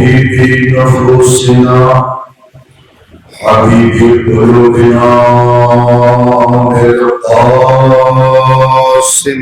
तबीबी नफूसिना हबीबी कुलूबिना क़ासिम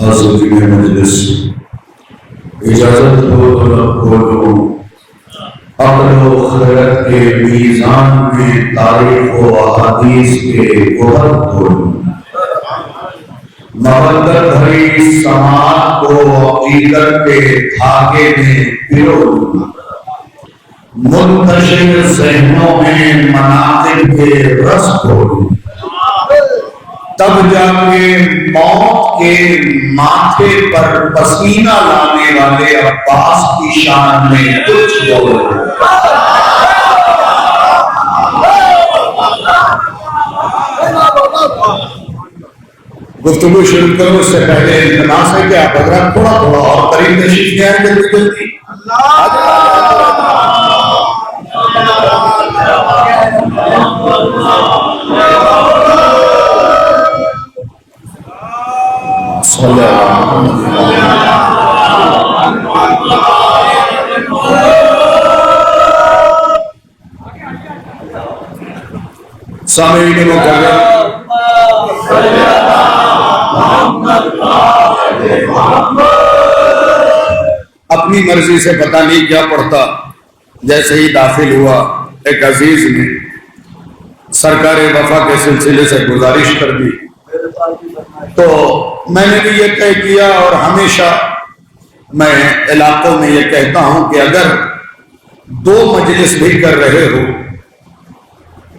हाज़िरीन मजलिस, इजाजत हो तो न खोलो अक़ल व खैरत के मीज़ान में तारीख़ व अहादीस के उहद खोलो। मवद्दत भरी समात को अक़ीदत के धागे में पिरो। मुंतशिर ज़हनों में मनाक़िब के रस खोलो। तब जाके मौत के माथे पर पसीना लाने वाले अब्बास की शान में कुछ बोलो। गुफ्तगू शुरू करो उससे पहले इल्तिमास है कि आप हज़रात थोड़ा थोड़ा और करीब तशरीफ ले आए जल्दी जल्दी। सामीईन मुकर्रम, अपनी मर्जी से पता नहीं क्या पढ़ता, जैसे ही दाखिल हुआ एक अजीज ने सरकार वफा के सिलसिले से गुजारिश कर दी, तो मैंने भी ये तय किया और हमेशा मैं इलाकों में ये कहता हूं कि अगर दो मजलिस भी कर रहे हो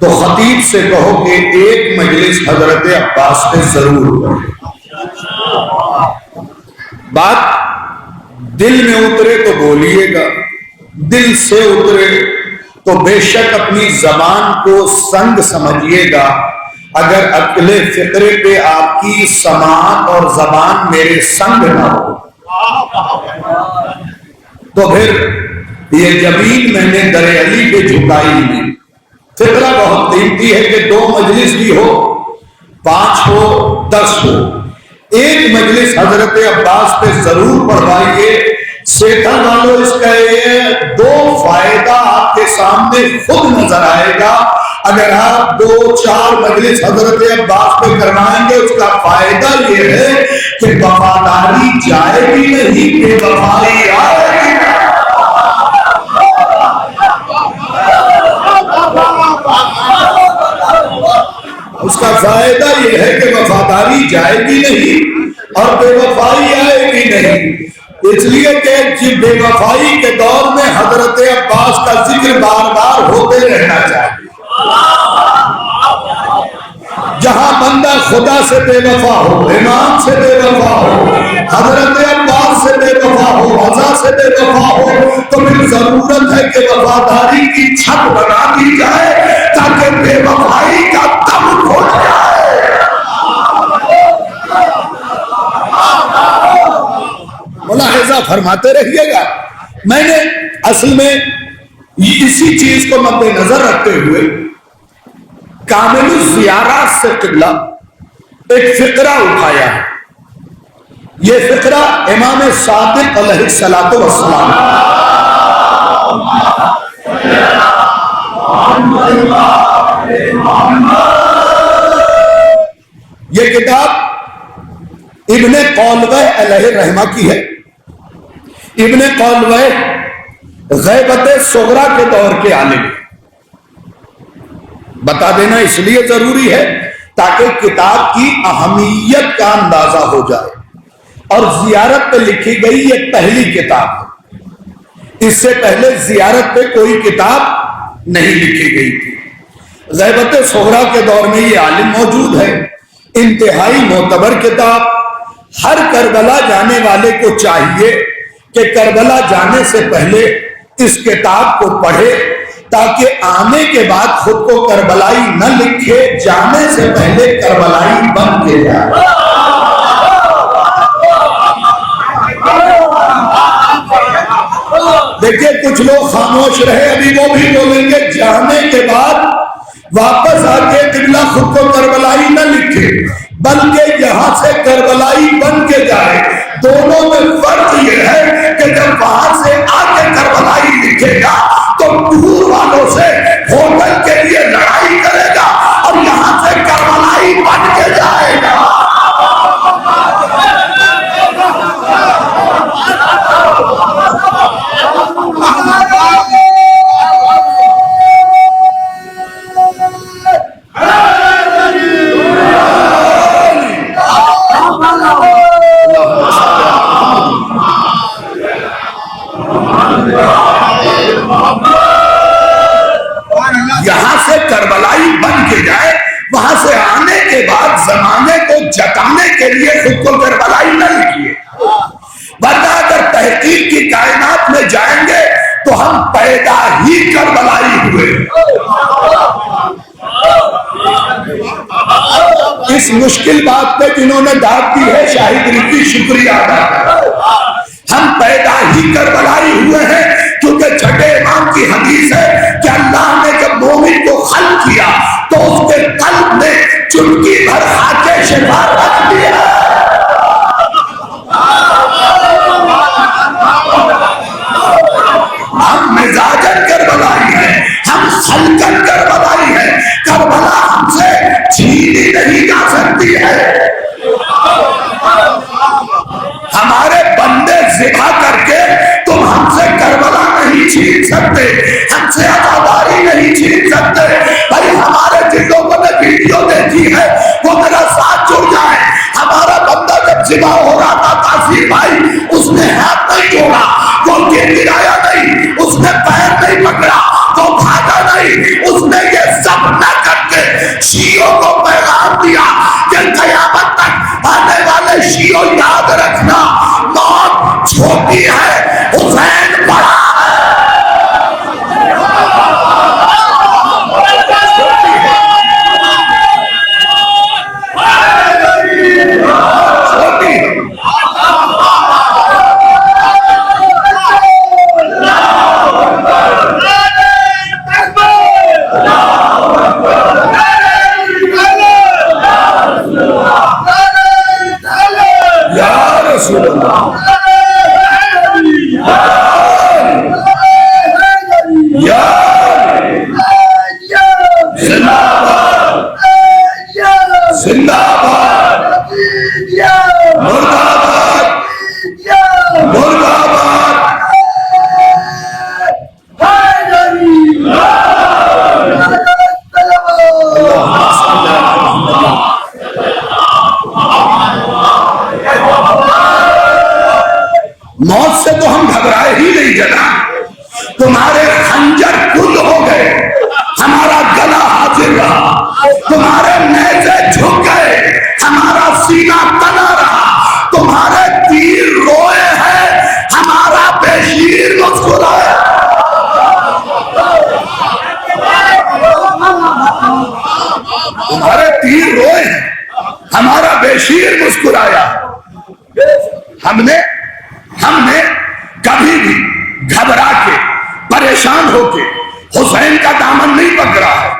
तो खतीब से कहो कि एक मजलिस हजरत अब्बास पे जरूर करो। बात दिल में उतरे तो बोलिएगा, दिल से उतरे तो बेशक अपनी जबान को संग समझिएगा। अगर अकेले फिक्रे पे आपकी समात और जबान मेरे संग ना हो तो फिर ये जमीन मैंने दरे अली पे झुकाई नहीं। फिक्रा बहुत कीमती है कि दो मजलिस भी हो, 5 हो, 10 हो, एक मजलिस हजरत अब्बास पे जरूर पढ़वाइए। सेठा वालों, इसका ये 2 फायदा आपके सामने खुद नजर आएगा। अगर आप 2-4 मजलिस हजरत अब्बास पे करवाएंगे उसका फायदा ये है कि वफादारी जाएगी नहीं, बेवफाई आएगी। उसका फायदा यह है कि वफादारी जाएगी नहीं और बेवफाई आएगी नहीं। इसलिए कि बेवफाई के दौर में हजरत अब्बास का जिक्र बार बार होते रहना चाहिए। जहां बंदा खुदा से बेवफा हो, इमाम से बेवफा हो, हजरत अब्बास से बेवफा हो, अज़ा से बेवफा हो, तो फिर जरूरत है कि वफादारी की छत बना दी जाए ताकि बेवफाई का दम घुट जाए। मुलाहिजा फरमाते रहिएगा। मैंने असल में इसी चीज को मद्देनजर रखते हुए कामिलुज़ ज़ियारात से क़िबला एक फिक्रा उठाया है। ये फिक्रा इमाम सादिक अलैहिस्सलातु वस्सलाम, ये किताब इब्ने कौलवै अलैहि रहमा की है। इब्ने कौलवै गैबत सुगरा के दौर के आलिम। बता देना इसलिए जरूरी है ताकि किताब की अहमियत का अंदाजा हो जाए। और जियारत पे लिखी गई ये पहली किताब है, इससे पहले जियारत पे कोई किताब नहीं लिखी गई थी। गैबत सुगरा के दौर में ये आलिम मौजूद है। इंतहाई मोतबर किताब। हर करबला जाने वाले को चाहिए कि करबला जाने से पहले इस किताब को पढ़े, ताकि आने के बाद खुद को करबलाई न लिखे, जाने से पहले करबलाई बन के जाए। देखिए कुछ लोग खामोश रहे, अभी वो भी बोलेंगे जाने के बाद वापस आके किबला खुद को करबलाई न लिखे, बल्कि यहां से करबलाई बन के जाए। दोनों में फर्क यह है कि जब वहां से आके करबलाई लिखेगा तो दूर वालों से होटल के लिए लड़ाई करेगा और यहां से करबलाई बन के जाएगा। यहां से करबलाई बन के जाए, वहां से आने के बाद जमाने को जताने के लिए खुद को करबलाई न लिखिए, वरना अगर तहकीक की कायनात में जाएंगे तो हम पैदा ही करबलाई हुए। इस मुश्किल बात पे जिन्होंने दाद दी है शाहिद रिकी, शुक्रिया अदा करता। हम पैदा ही करबलाई हुए हैं, क्योंकि छठे इमाम की हदीस है कि अल्लाह ने जब मोमिन को खल्क किया तो उसके कल्ब में चुटकी भर खाके शिफा रख दिया। हम मिजाजन करबलाई है, हम खल्कन करबलाई है। करबला हमसे छीनी नहीं जा सकती है। हमारे बंदे ज़िबा करके तुम हमसे करबला नहीं छीन सकते, हमसे आज़ादारी नहीं छीन सकते। भाई हमारे जिन लोगों ने वीडियो देखी है वो मेरा साथ जुड़ जाए। हमारा बंदा जब ज़िबा हो रहा था तासीर भाई, उसने हाथ नहीं जोड़ा, वो गिराया नहीं, उसने पैर नहीं पकड़ा, वो भागा नहीं, उसने ये सब न करके शियों को पैगाम दिया कि क़यामत तक आने वाले शियों याद रखना, मौत छोटी है, हुसैन बड़ा है। मौत से तो हम घबराए ही नहीं जना, तुम्हारे खंजर खुद हो गए, हमारा गला हाजिर रहा, तुम्हारे नेज़े झुक गए, हमारा सीना तना रहा, तुम्हारे तीर रोए हैं, हमारा बेशीर मुस्कुराया। तुम्हारे तीर रोए हैं, हमारा बेशीर मुस्कुराया। हमने कभी भी घबरा के परेशान होके हुसैन का दामन नहीं पकड़ा है।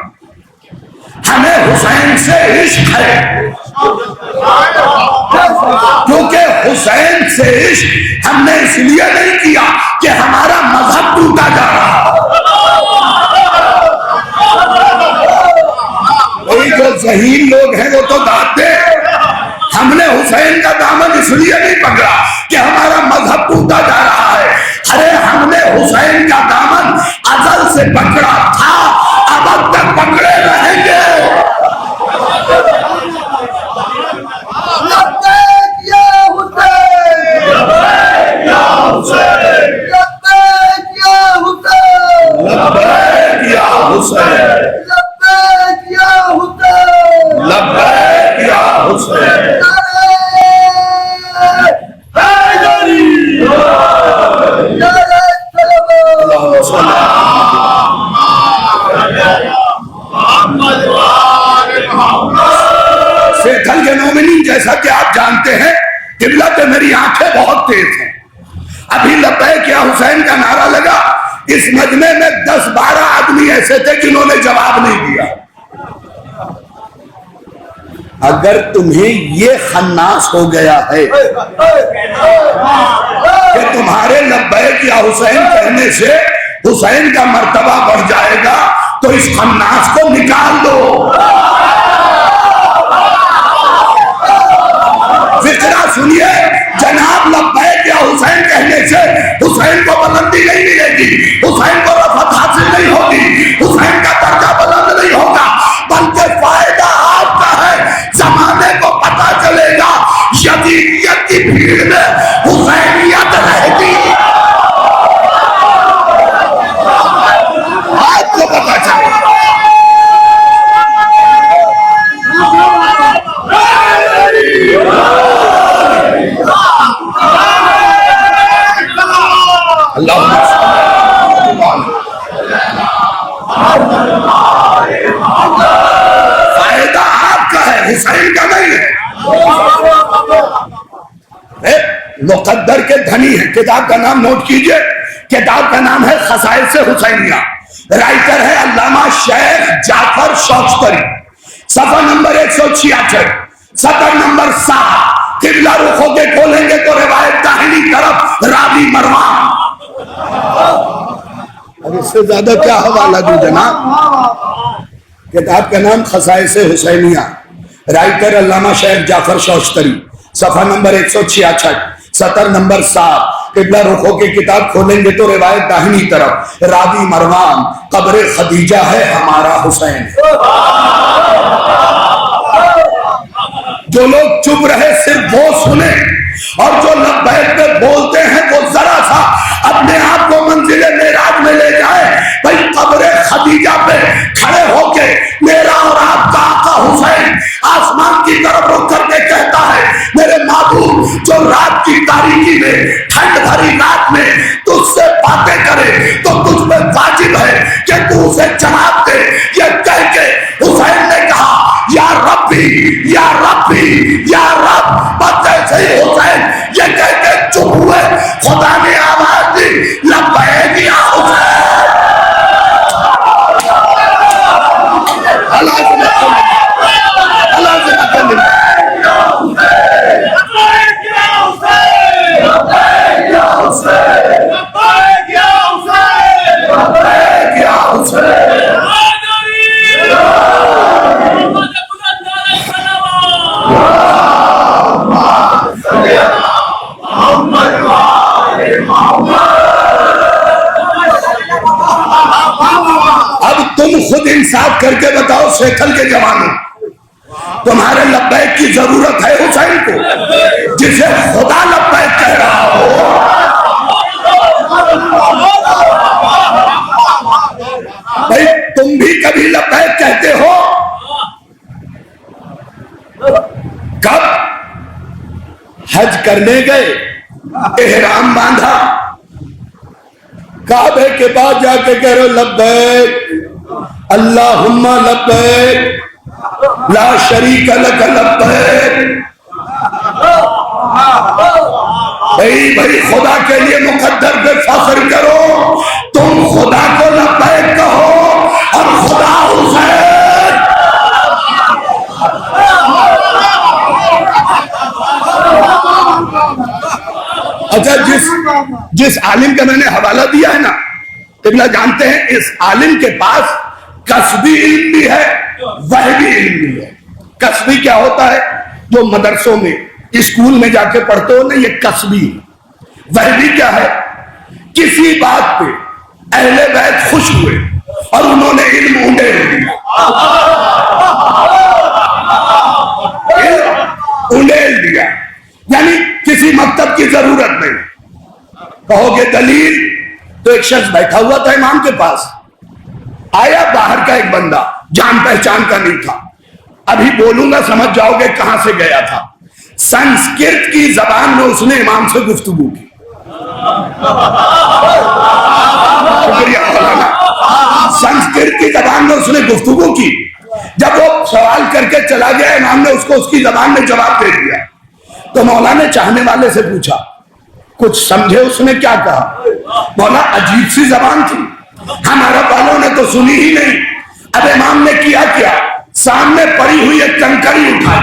हमें हुसैन से इश्क है। तुमसे इश्क हमने इसलिए नहीं किया कि हमारा मजहब टूटा जा रहा। वही जो जहीन लोग हैं वो तो दाद दे। हमने हुसैन का दामन इसलिए नहीं पकड़ा कि हमारा मजहब टूटा जा रहा है। अरे हमने हुसैन का दामन अजल से पकड़ा था, अब तक पकड़े रहेंगे। सेठल के नॉमिनी, जैसा कि आप जानते हैं, किबला पे मेरी आंखें बहुत तेज हैं। अभी लब्बैक या हुसैन का नारा लगा, इस मजमे में 10-12 आदमी ऐसे थे जिन्होंने जवाब नहीं दिया। अगर तुम्हें ये खन्नास हो गया है कि तुम्हारे लब्बैक या हुसैन कहने से हुसैन का मर्तबा बढ़ जाएगा, तो इस खन्नास को निकाल दो। फिक्रा सुनिए, जनाब लब्बैक या हुसैन कहने से हुसैन को बुलंदी नहीं मिलेगी, हुसैन को रफ़त हासिल नहीं होगी, हुसैन का दर्जा बुलंद नहीं होगा, बल्कि फायदा आपका है। जमाने को पता चलेगा यजीदियत की भीड़ में हुसैनियत रहेगी, आपको पता चलेगा। फायदा आपका है, हुसैन का नहीं है। मुकद्दर के धनी है, किताब का नाम नोट कीजिए, किताब का नाम है खसाइस हुसैनिया, राइटर है अल्लामा शेख जाफर शौकतरी, सफा नंबर 166, सतर नंबर 7। किबला रुख होके खोलेंगे तो रिवायत दाहिनी तरफ रावी मरवान। अब इससे ज्यादा क्या हवाला दूं जनाब। किताब का नाम खसाइस हुसैनिया, राइटर अल्लामा शेख जाफर शौकतरी, सफा नंबर 166, सतर नंबर 7। किबला रुखों की किताब खोलेंगे तो रिवायत दाहिनी तरफ रावी मरवान, कब्र खदीजा है हमारा हुसैन। जो लोग चुप रहे सिर्फ वो सुने, और जो लब्बैक में बोलते हैं वो जरा सा अपने आप को मंजिले मेराज में ले जाए। भाई कब्र खदीजा पे खड़े होके मेरा और आपका आका हुसैन आसमान की तरफ रुख करके कहता है, मेरे महबूब जो रात की तारीकी में, ठंड भरी रात में तुझसे बातें करे तो तुझ पे वाजिब है कि तू उसे जवाब दे। ये कह के हुसैन ने कहा, या रब्बी या रब्बी या रब। बस ऐसे ही हुसैन ये कह के चुप हुए, खुदा ने आवाज दी, लब्बैक या हुसैन। खुद इंसाफ करके बताओ, शेखल के जवानों, तुम्हारे लब्बैक की जरूरत है हुसैन को, जिसे खुदा लब्बैक कह रहा हो। भाई तुम भी कभी लब्बैक कहते हो? कब? हज करने गए, एहराम बांधा, काबे के बाद जाके कह रहे हो लब्बैक अल्लाहुम्मा लब्बैक ला शरीक लक लब्बैक। भाई खुदा के लिए मुकद्दर पे फख्र करो, तुम खुदा को लब्बैक कहो और खुदा हुसैन। अच्छा, जिस आलिम का मैंने हवाला दिया है ना, किबला जानते हैं इस आलिम के पास कसबी इल्म भी है, वहबी इल्म भी है। कसबी क्या होता है? जो मदरसों में स्कूल में जाके पढ़ते हो ना, ये कसबी। वहबी क्या है? किसी बात पे अहले बैत खुश हुए और उन्होंने इल्म उंडेल दिया, उंडेल दिया, यानी किसी मकतब की जरूरत नहीं। कहोगे दलील? तो एक शख्स बैठा हुआ था इमाम के पास, आया बाहर का एक बंदा, जान पहचान का नहीं था। अभी बोलूंगा समझ जाओगे कहां से गया था। संस्कृत की जबान में उसने इमाम से गुफ्तगू की। शुक्रिया मौलाना। संस्कृत की जबान में उसने गुफ्तगू की। जब वो सवाल करके चला गया, इमाम ने उसको उसकी जबान में जवाब दे दिया। तो मौला ने चाहने वाले से पूछा, कुछ समझे उसने क्या कहा? मौला, अजीब सी जबान थी, हमारा वालों ने तो सुनी ही नहीं। अब इमाम ने किया क्या? सामने पड़ी हुई एक कंकड़ी उठाई,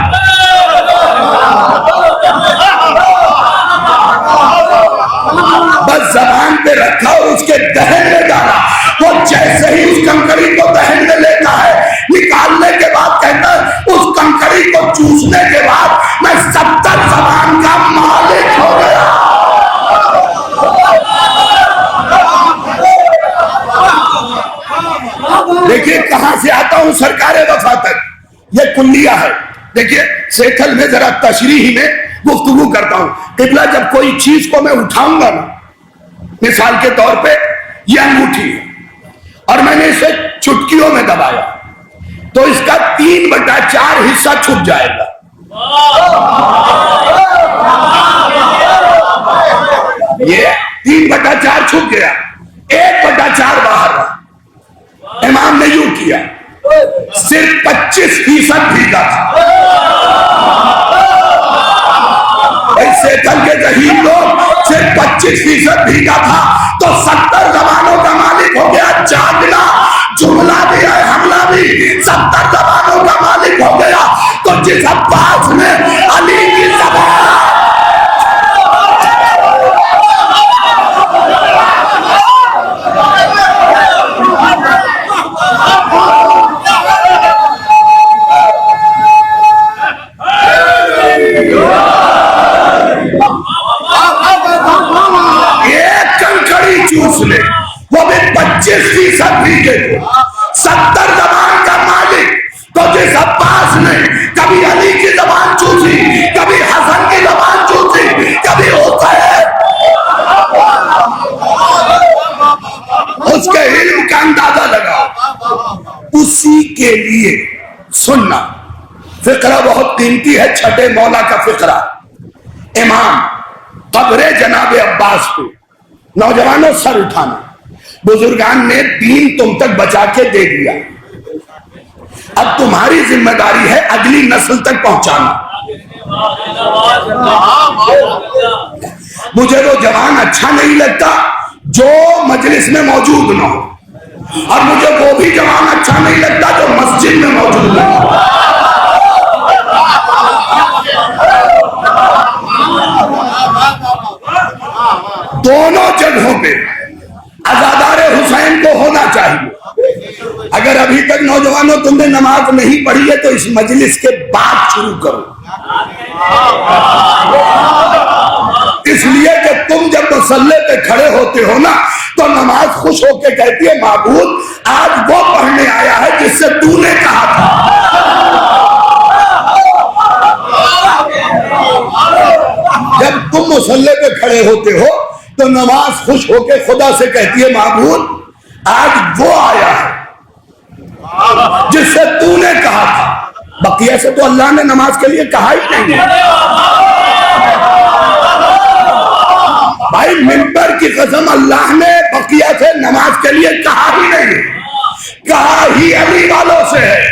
बस जबान पे रखा और उसके दहन में डाला। वो जैसे ही उस कंकड़ी को दहन में लेता है, निकालने के बाद कहता है, उस कंकड़ी को चूसने के बाद मैं 70 जबान का मालिक हो गया। देखिए कहां से आता हूं सरकारे वफा तक, ये कुल्लिया है। देखिए सेठल में जरा तशरीह में गुफ्तगू करता हूं। किबला, जब कोई चीज को मैं उठाऊंगा ना, मिसाल के तौर पे यह अंगूठी है और मैंने इसे चुटकियों में दबाया, तो इसका 3/4 हिस्सा छुप जाएगा। ये 3/4 छुप गया, 1/4 बाहर रहा। इमाम ने यूं किया, सिर्फ 25% भीगा था। ऐसे चल के गरीब लोग सिर्फ 25% भीगा था, तो 70 जबानों का मालिक हो गया। जागना जुमला भी है, हमला भी, 70 जबानों का मालिक हो गया। तो जिस अब्बास में अली की जबान, वो भी 25% भीगे थे। 70 जबान का मालिक, तो जिस अब्बास ने कभी अली की जबान चूसी, कभी हसन की जबान चूसी, कभी हुसैन, उसके इल्म का अंदाजा लगाओ। उसी के लिए सुनना, फिक्रा बहुत कीमती है। छठे मौला का फिक्रा, इमाम कब्रे जनाबे अब्बास पे, नौजवानों सर उठाना, बुजुर्गान ने दीन तुम तक बचा के दे दिया, अब तुम्हारी जिम्मेदारी है अगली नस्ल तक पहुंचाना। मुझे वो जवान अच्छा नहीं लगता जो मजलिस में मौजूद ना हो, और मुझे वो भी जवान अच्छा नहीं लगता जो मस्जिद में मौजूद ना हो। दोनों जगहों पे अज़ादारे हुसैन को होना चाहिए। अगर अभी तक नौजवानों तुमने नमाज नहीं पढ़ी है तो इस मजलिस के बाद शुरू करो, इसलिए कि तुम जब मसल्ले पे खड़े होते हो ना, तो नमाज खुश होके कहती है, माबूद आज वो पढ़ने आया है जिससे तूने कहा था। जब तुम मुसल्ले पे खड़े होते हो तो नमाज खुश होके खुदा से कहती है, माबूद आज वो आया है जिससे तूने कहा था। बकिया से तो अल्लाह ने नमाज के लिए कहा ही नहीं है। भाई मिंबर की कसम, अल्लाह ने बकिया से नमाज के लिए कहा ही नहीं, कहा ही अली वालों से है।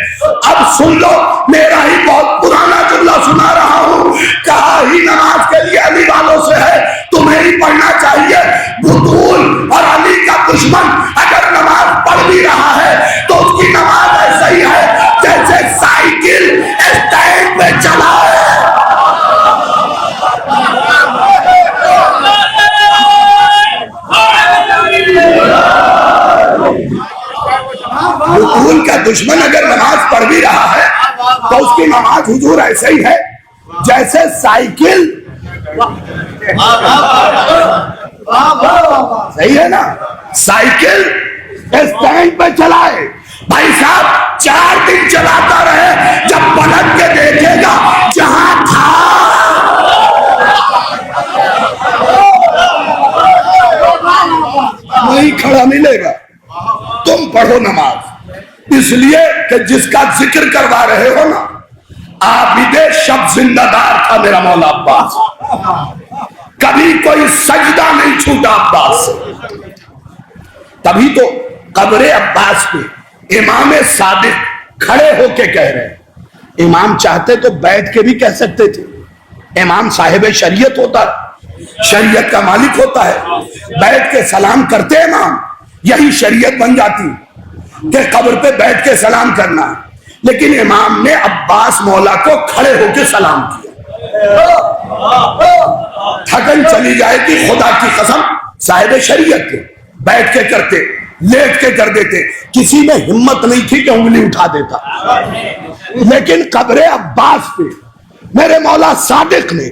अब सुन लो, मेरा ही बहुत पुराना जुमला सुना रहा हूं, कहा ही नमाज के लिए अली वालों से है, तुम्हें ही पढ़ना चाहिए। बुतूल और अली का दुश्मन अगर नमाज पढ़ भी रहा है तो उसकी नमाज ऐसा ही है जैसे साइकिल स्टैंड पे चला है। दुश्मन अगर नमाज पढ़ भी रहा है तो उसकी नमाज हुजूर ऐसे ही है जैसे साइकिल, सही है ना, साइकिल स्टैंड पे चलाए भाई साहब, 4 दिन चलाता रहे, जब पलट के देखेगा जहां था वही खड़ा मिलेगा। तुम पढ़ो नमाज इसलिए कि जिसका जिक्र करवा रहे हो ना, आबिदे शब्द जिंदादार था मेरा मौला अब्बास, कभी कोई सजदा नहीं छूटा अब्बास से। तभी तो कब्रे अब्बास पे इमाम सादिक खड़े होके कह रहे हैं, इमाम चाहते तो बैठ के भी कह सकते थे, इमाम साहिब शरीयत होता है, शरीयत का मालिक होता है, बैठ के सलाम करते इमाम, यही शरीयत बन जाती कि कब्र पे बैठ के सलाम करना। लेकिन इमाम ने अब्बास मौला को खड़े होके सलाम किया। थकन चली जाएगी खुदा की कसम, साहिब शरीयत थे, बैठ के करते, लेट के कर देते, किसी में हिम्मत नहीं थी कि उंगली उठा देता। लेकिन कब्रे अब्बास पे मेरे मौला सादिक ने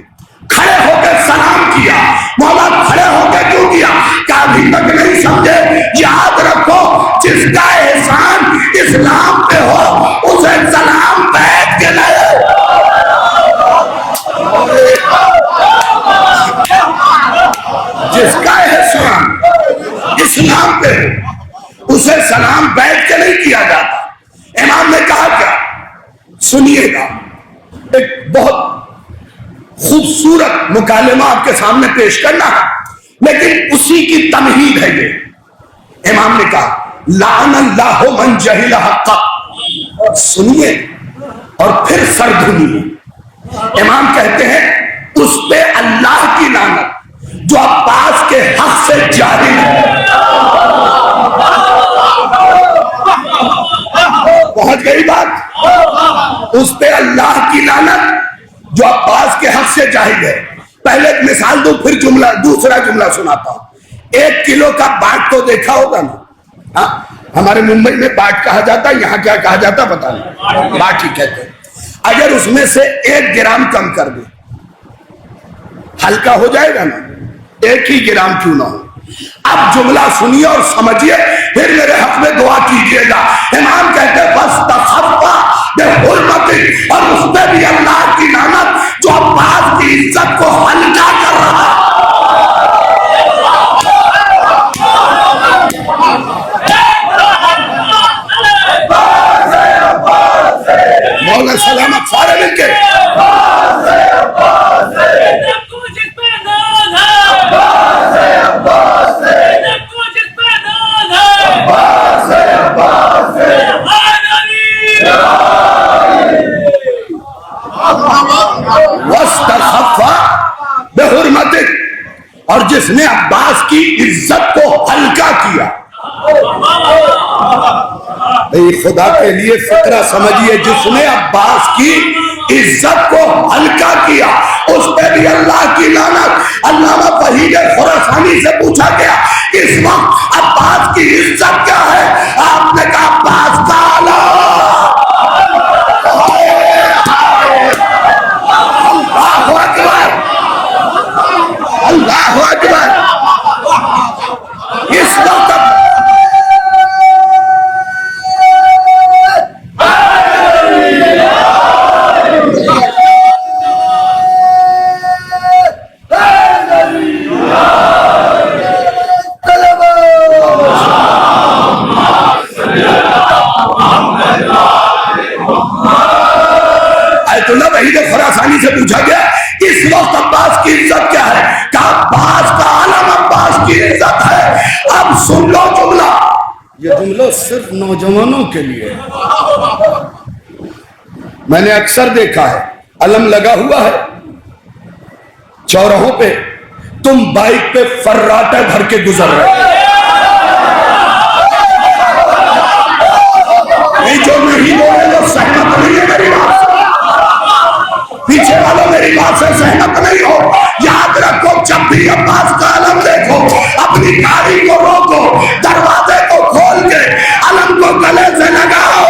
खड़े होकर सलाम किया। मौला खड़े होकर क्यों किया? कभी तक नहीं समझे? याद रखो, जिसका एहसान इस्लाम पे हो उसे सलाम बैठ के नहीं, जिसका एहसान इस्लाम पे हो उसे सलाम बैठ के नहीं किया जाता। इमाम ने कहा क्या? सुनिएगा, एक बहुत खूबसूरत मुकालमा आपके सामने पेश करना है, लेकिन उसी की तमहीद है ये। इमाम ने कहा, लान अल्लाहु मन जहिला हक़्क़, सुनिए और फिर सर धुनिए। इमाम कहते हैं, उस पे अल्लाह की लानत जो अब्बास के हक से जाहिल है। पहुंच गई बात? उस पे अल्लाह की लानत जो अब्बास के हक से जाहिल है। पहले एक मिसाल दो, फिर जुमला, दूसरा जुमला सुनाता हूं। 1 किलो का बाट तो देखा होगा ना? हाँ, हमारे मुंबई में बाट कहा जाता है, यहां क्या कहा जाता पता नहीं, बाट ही कहते हैं। अगर उसमें से 1 ग्राम कम कर दे, हल्का हो जाएगा ना? 1 ही ग्राम क्यों ना हो। अब जुमला सुनिए और समझिए, फिर मेरे हक में दुआ कीजिएगा। इमाम कहते हैं, बस तसफ़्फ़ा बेहुरमती, और उस पे भी अल्लाह की लानत जो अब्बास की इज्जत को हल्का कर रहा है। मौला सलामत सारे मिलके और जिसने अब्बास की इज्जत को हल्का किया। खुदा के लिए फिक्रा समझिए, जिसने अब्बास की इज्जत को हल्का किया उस पे भी अल्लाह की लानत। अल्लामा फरीद खुरासानी से पूछा गया, इस वक्त अब्बास की इज्जत क्या है? आपने कहा, अब्बास का अल्लाहु अकबर। इस वक्त आयतुल्लाह वहीद खुरासानी से पूछा गया, इस वक्त अब्बास की इज्जत क्या है? कहा, अब्बास का आलम अब्बास की इज्जत है। अब सुन लो जुमला, ये जुमला सिर्फ नौजवानों के लिए। मैंने अक्सर देखा है, अलम लगा हुआ है चौराहों पे, तुम बाइक पे फर्राटा भर के गुजर रहे हो। नहीं, जो नहीं बोले तो सहमत नहीं है मेरी बात, पीछे वालों मेरी बात से सहमत नहीं हो। याद रखो, जब भी अब्बास का अलम देखो, अपनी गाड़ी को रोको, दरवाजे को खोल के अलम को गले से लगाओ।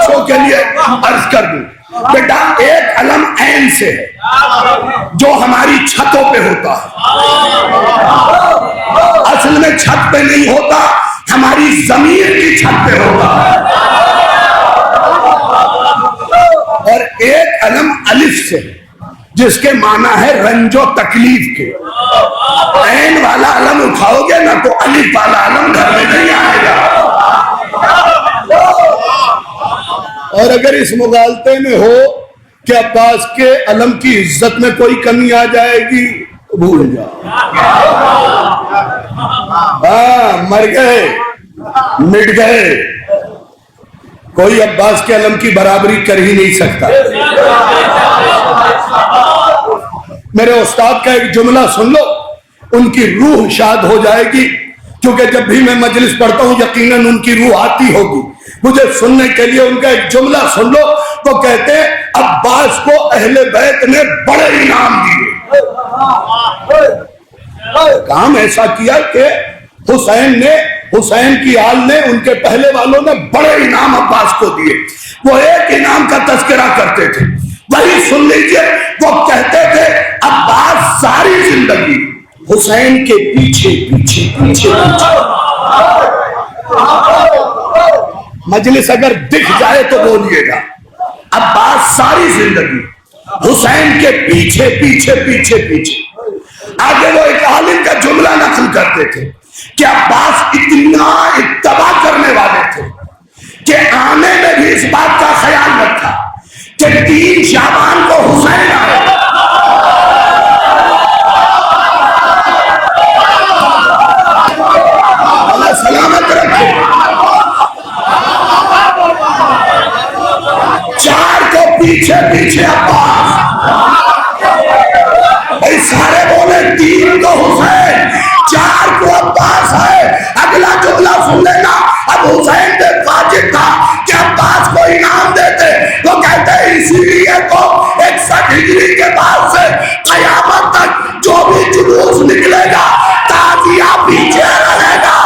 बच्चों के लिए अर्ज कर दूं, बेटा एक अलम ऐन से है जो हमारी छतों पे होता है, असल में छत पे नहीं होता, हमारी जमीन की छत पे होता है। और एक अलम अलिफ से जिसके माना है रंजो तकलीफ के। ऐन वाला अलम उठाओगे ना तो अलिफ वाला अलम घर में नहीं आएगा। और अगर इस मुगालते में हो कि अब्बास के अलम की इज्जत में कोई कमी आ जाएगी तो भूल जाओ। हाँ, मर गए, मिट गए, कोई अब्बास के अलम की बराबरी कर ही नहीं सकता। मेरे उस्ताद का एक जुमला सुन लो, उनकी रूह शाद हो जाएगी, क्योंकि जब भी मैं मजलिस पढ़ता हूं यकीनन उनकी रूह आती होगी मुझे सुनने के लिए। उनका एक जुमला सुन लो, तो कहते हैं अब्बास को अहले बैत ने बड़े इनाम दिए। काम ऐसा किया कि हुसैन की आल ने, उनके पहले वालों ने बड़े इनाम अब्बास को दिए। वो एक इनाम का तस्करा करते थे, वही सुन लीजिए। वो कहते थे अब्बास सारी जिंदगी हुसैन के पीछे पीछे पीछे पीछे। मजलिस अगर दिख जाए तो बोलिएगा, अब्बास सारी जिंदगी हुसैन के पीछे पीछे पीछे पीछे। आगे वो एक आलिम का जुमला नकल करते थे कि अब्बास इतना इत्तबा करने वाले थे कि आने में भी इस बात का ख्याल रखा कि 3 शाबान को हुसैन आए। अल्लाह सलामत रखे। 4 को पीछे पीछे अब्बास, भाई सारे बोले 3 को हुसैन, 4 को अब्बास है। अगला जुमला सुन लेना, अब हुसैन पे वाजिब था कि अब्बास को इनाम देते। वो कहते हैं इसीलिए तो 61 हिजरी के बाद से कयामत तक जो भी जुलूस निकलेगा ताजिया पीछे रहेगा।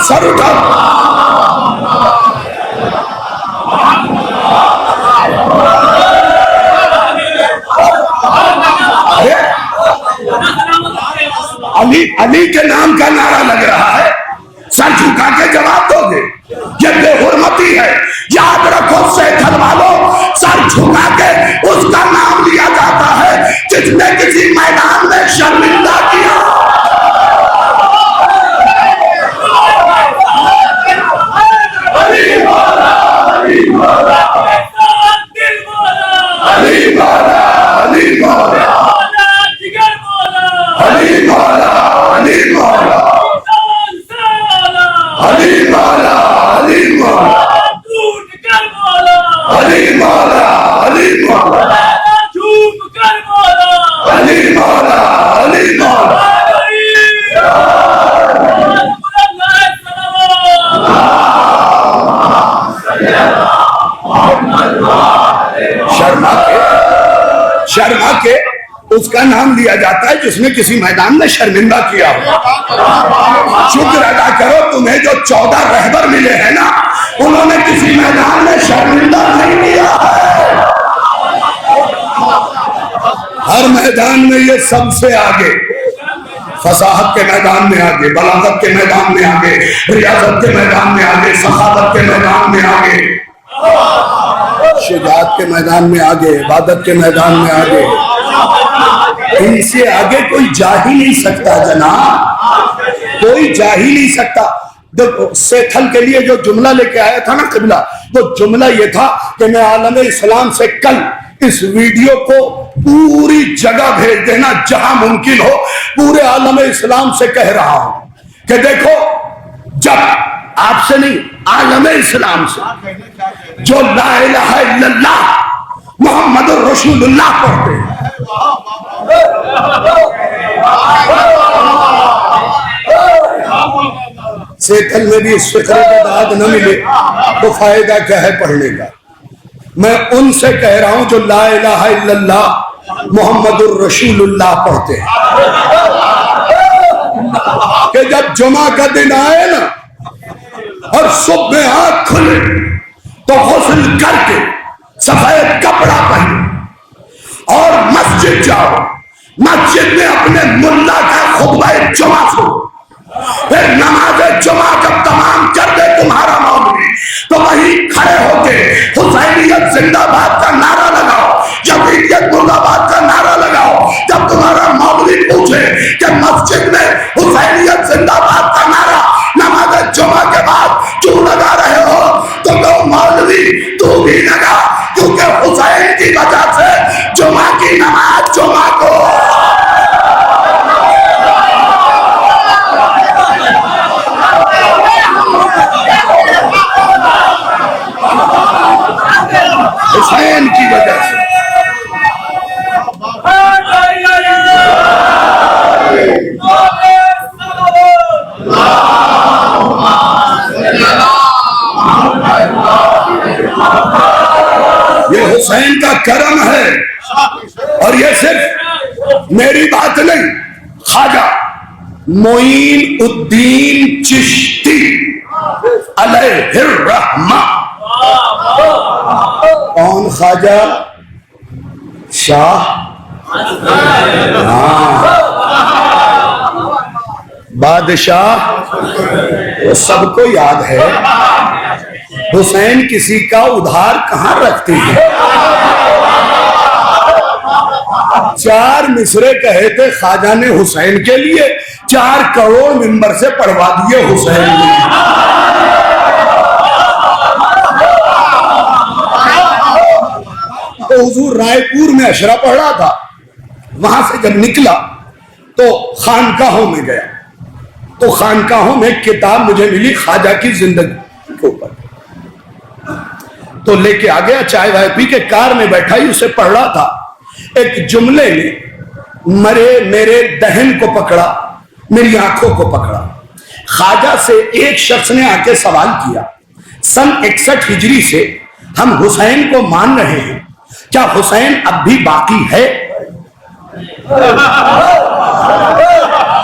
सर उठाओ। अली के नाम का नारा लग रहा है, सर झुका के जवाब दोगे? ये बेहुरमती है। याद रखो सेठल वालों, सर झुका के उसका नाम लिया जाता है जिसने किसी मैदान में शर्मिंदा किया। शर्मा के उसका नाम लिया जाता है जिसने किसी मैदान में शर्मिंदा किया हो। शुक्र अदा करो तुम्हें जो 14 रहबर मिले हैं ना, उन्होंने किसी मैदान में शर्मिंदा नहीं किया है। हर मैदान में ये सबसे आगे, फसाहत के मैदान में आगे, बलागत के मैदान में आगे, रियासत के मैदान में आगे, सखावत के मैदान में आगे, शुजाअत के मैदान में आगे, इबादत के मैदान में आगे। इनसे आगे कोई जा ही नहीं सकता जनाब, कोई जा ही नहीं सकता। देखो सेठल के लिए जो जुमला लेके आया था ना किबला, वो जुमला ये था कि मैं आलम इस्लाम से कल इस वीडियो को पूरी जगह भेज देना जहां मुमकिन हो। पूरे आलम इस्लाम से कह रहा हूं कि देखो, जब आपसे नहीं आलम इस्लाम से जो ला इलाहा इल्लल्लाह मुहम्मदुर रसूलुल्लाह पढ़ते हैं, सेतल में भी इस फिक्र के दाद न मिले तो फायदा क्या है पढ़ने का। मैं उनसे कह रहा हूं जो ला इलाहा इल्लल्लाह मुहम्मदुर रसूलुल्लाह पढ़ते हैं कि जब जुमा का दिन आए ना और सुबह आंख खुले तो गुस्ल करके सफेद कपड़ा पहने और मस्जिद जाओ, मस्जिद में अपने मुल्ला का खुतबा जुमा सुनो, फिर नमाज जुमा जब तमाम कर दे तुम्हारा मौलवी तो वहीं खड़े होके हुसैनियत जिंदाबाद का नारा लगाओ, जमीयत मुर्दाबाद का नारा लगाओ। जब तुम्हारा मौलवी पूछे कि मस्जिद में हुसैनियत जिंदाबाद का नारा नमाज जुमा के बाद क्यों लगा रहे हो, तो मौलवी तू भी लगा, क्योंकि हुसैन की वजह से जुमा की नमाज जुमा को हुसैन की वजह से। ये हुसैन का करम है और ये सिर्फ मेरी बात नहीं, ख्वाजा मोइन उद्दीन चिश्ती अलैहिर्रहमा। कौन ख्वाजा? शाह बादशाह, वो सबको याद है। हुसैन किसी का उधार कहां रखते हैं। 4 मिसरे कहे थे ख्वाजा ने हुसैन के लिए, 4 करोड़ मिंबर से पढ़वा दिए हुसैन ने। तो हुजूर रायपुर में अशरा पढ़ रहा था, वहां से जब निकला तो खानकाहों में गया, तो खानकाहों में किताब मुझे मिली ख्वाजा की जिंदगी के ऊपर, तो लेके आ गया, चाय वाय पी के कार में बैठा ही उसे पढ़ रहा था। एक जुमले ने मरे मेरे दहन को पकड़ा, मेरी आंखों को पकड़ा। ख्वाजा से एक शख्स ने आके सवाल किया, सन 61 हिजरी से हम हुसैन को मान रहे हैं, क्या हुसैन अब भी बाकी है?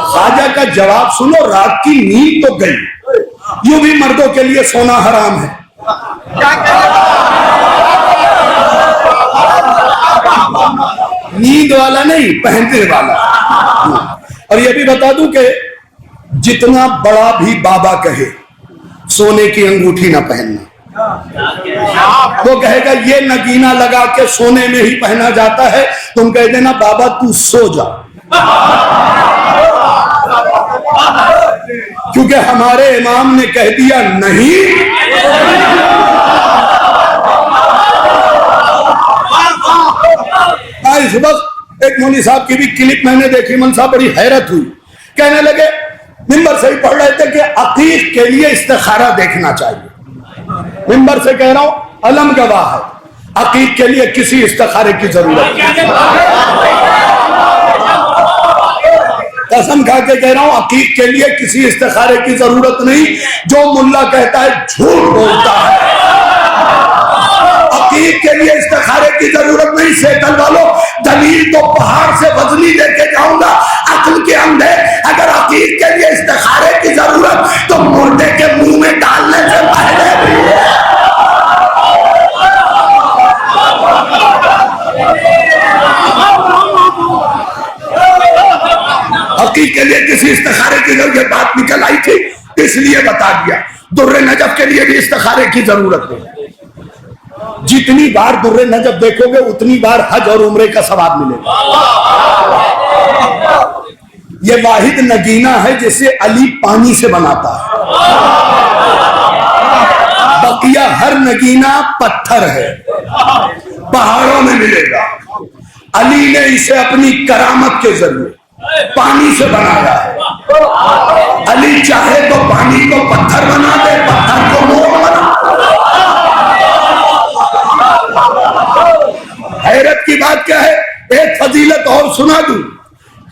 ख्वाजा का जवाब सुनो, रात की नींद तो गई, यूं भी मर्दों के लिए सोना हराम है। नींद वाला नहीं, पहनने वाला। और ये भी बता दूं कि जितना बड़ा भी बाबा कहे सोने की अंगूठी ना पहनना, वो कहेगा ये नगीना लगा के सोने में ही पहना जाता है, तुम कह देना बाबा तू सो जा, क्योंकि हमारे इमाम ने कह दिया नहीं। इस वक्त एक मौलवी साहब की भी क्लिप मैंने देखी, मन साहब बड़ी हैरत हुई, कहने लगे मिंबर से ही पढ़ रहे थे कि अकीक के लिए इस्तिखारा देखना चाहिए। मिंबर से कह रहा हूं, अलम गवाह है, अकीक के लिए किसी इस्तिखारे की जरूरत नहीं। कसम खा के कह रहा हूं, अकीक के लिए किसी इस्तिखारे की जरूरत नहीं। जो मुल्ला कहता है झूठ बोलता है। अकीक के लिए इस्तिखारे की जरूरत नहीं। सेतल वालों, दलील तो पहाड़ से वजनी लेके जाऊंगा, अक्ल के अंधे। अगर अकीक के लिए इस्तिखारे की जरूरत तो मुर्दे के मुंह में डालने से पहले भी हकीक के लिए किसी इस्तिखारे की जरूरत, बात निकल आई थी इसलिए बता दिया। दुर्रे नजफ के लिए भी इस्तिखारे की जरूरत है। जितनी बार दुर्रे नजफ देखोगे उतनी बार हज और उम्रे का सवाब मिलेगा। ये वाहिद नगीना है जिसे अली पानी से बनाता है, बकिया हर नगीना पत्थर है, पहाड़ों में मिलेगा। अली ने इसे अपनी करामत के जरिए पानी से बनाया है। अली चाहे तो पानी को पत्थर बना दे, पत्थर को मोम बना। हैरत की बात क्या है, एक फजीलत और सुना दूं।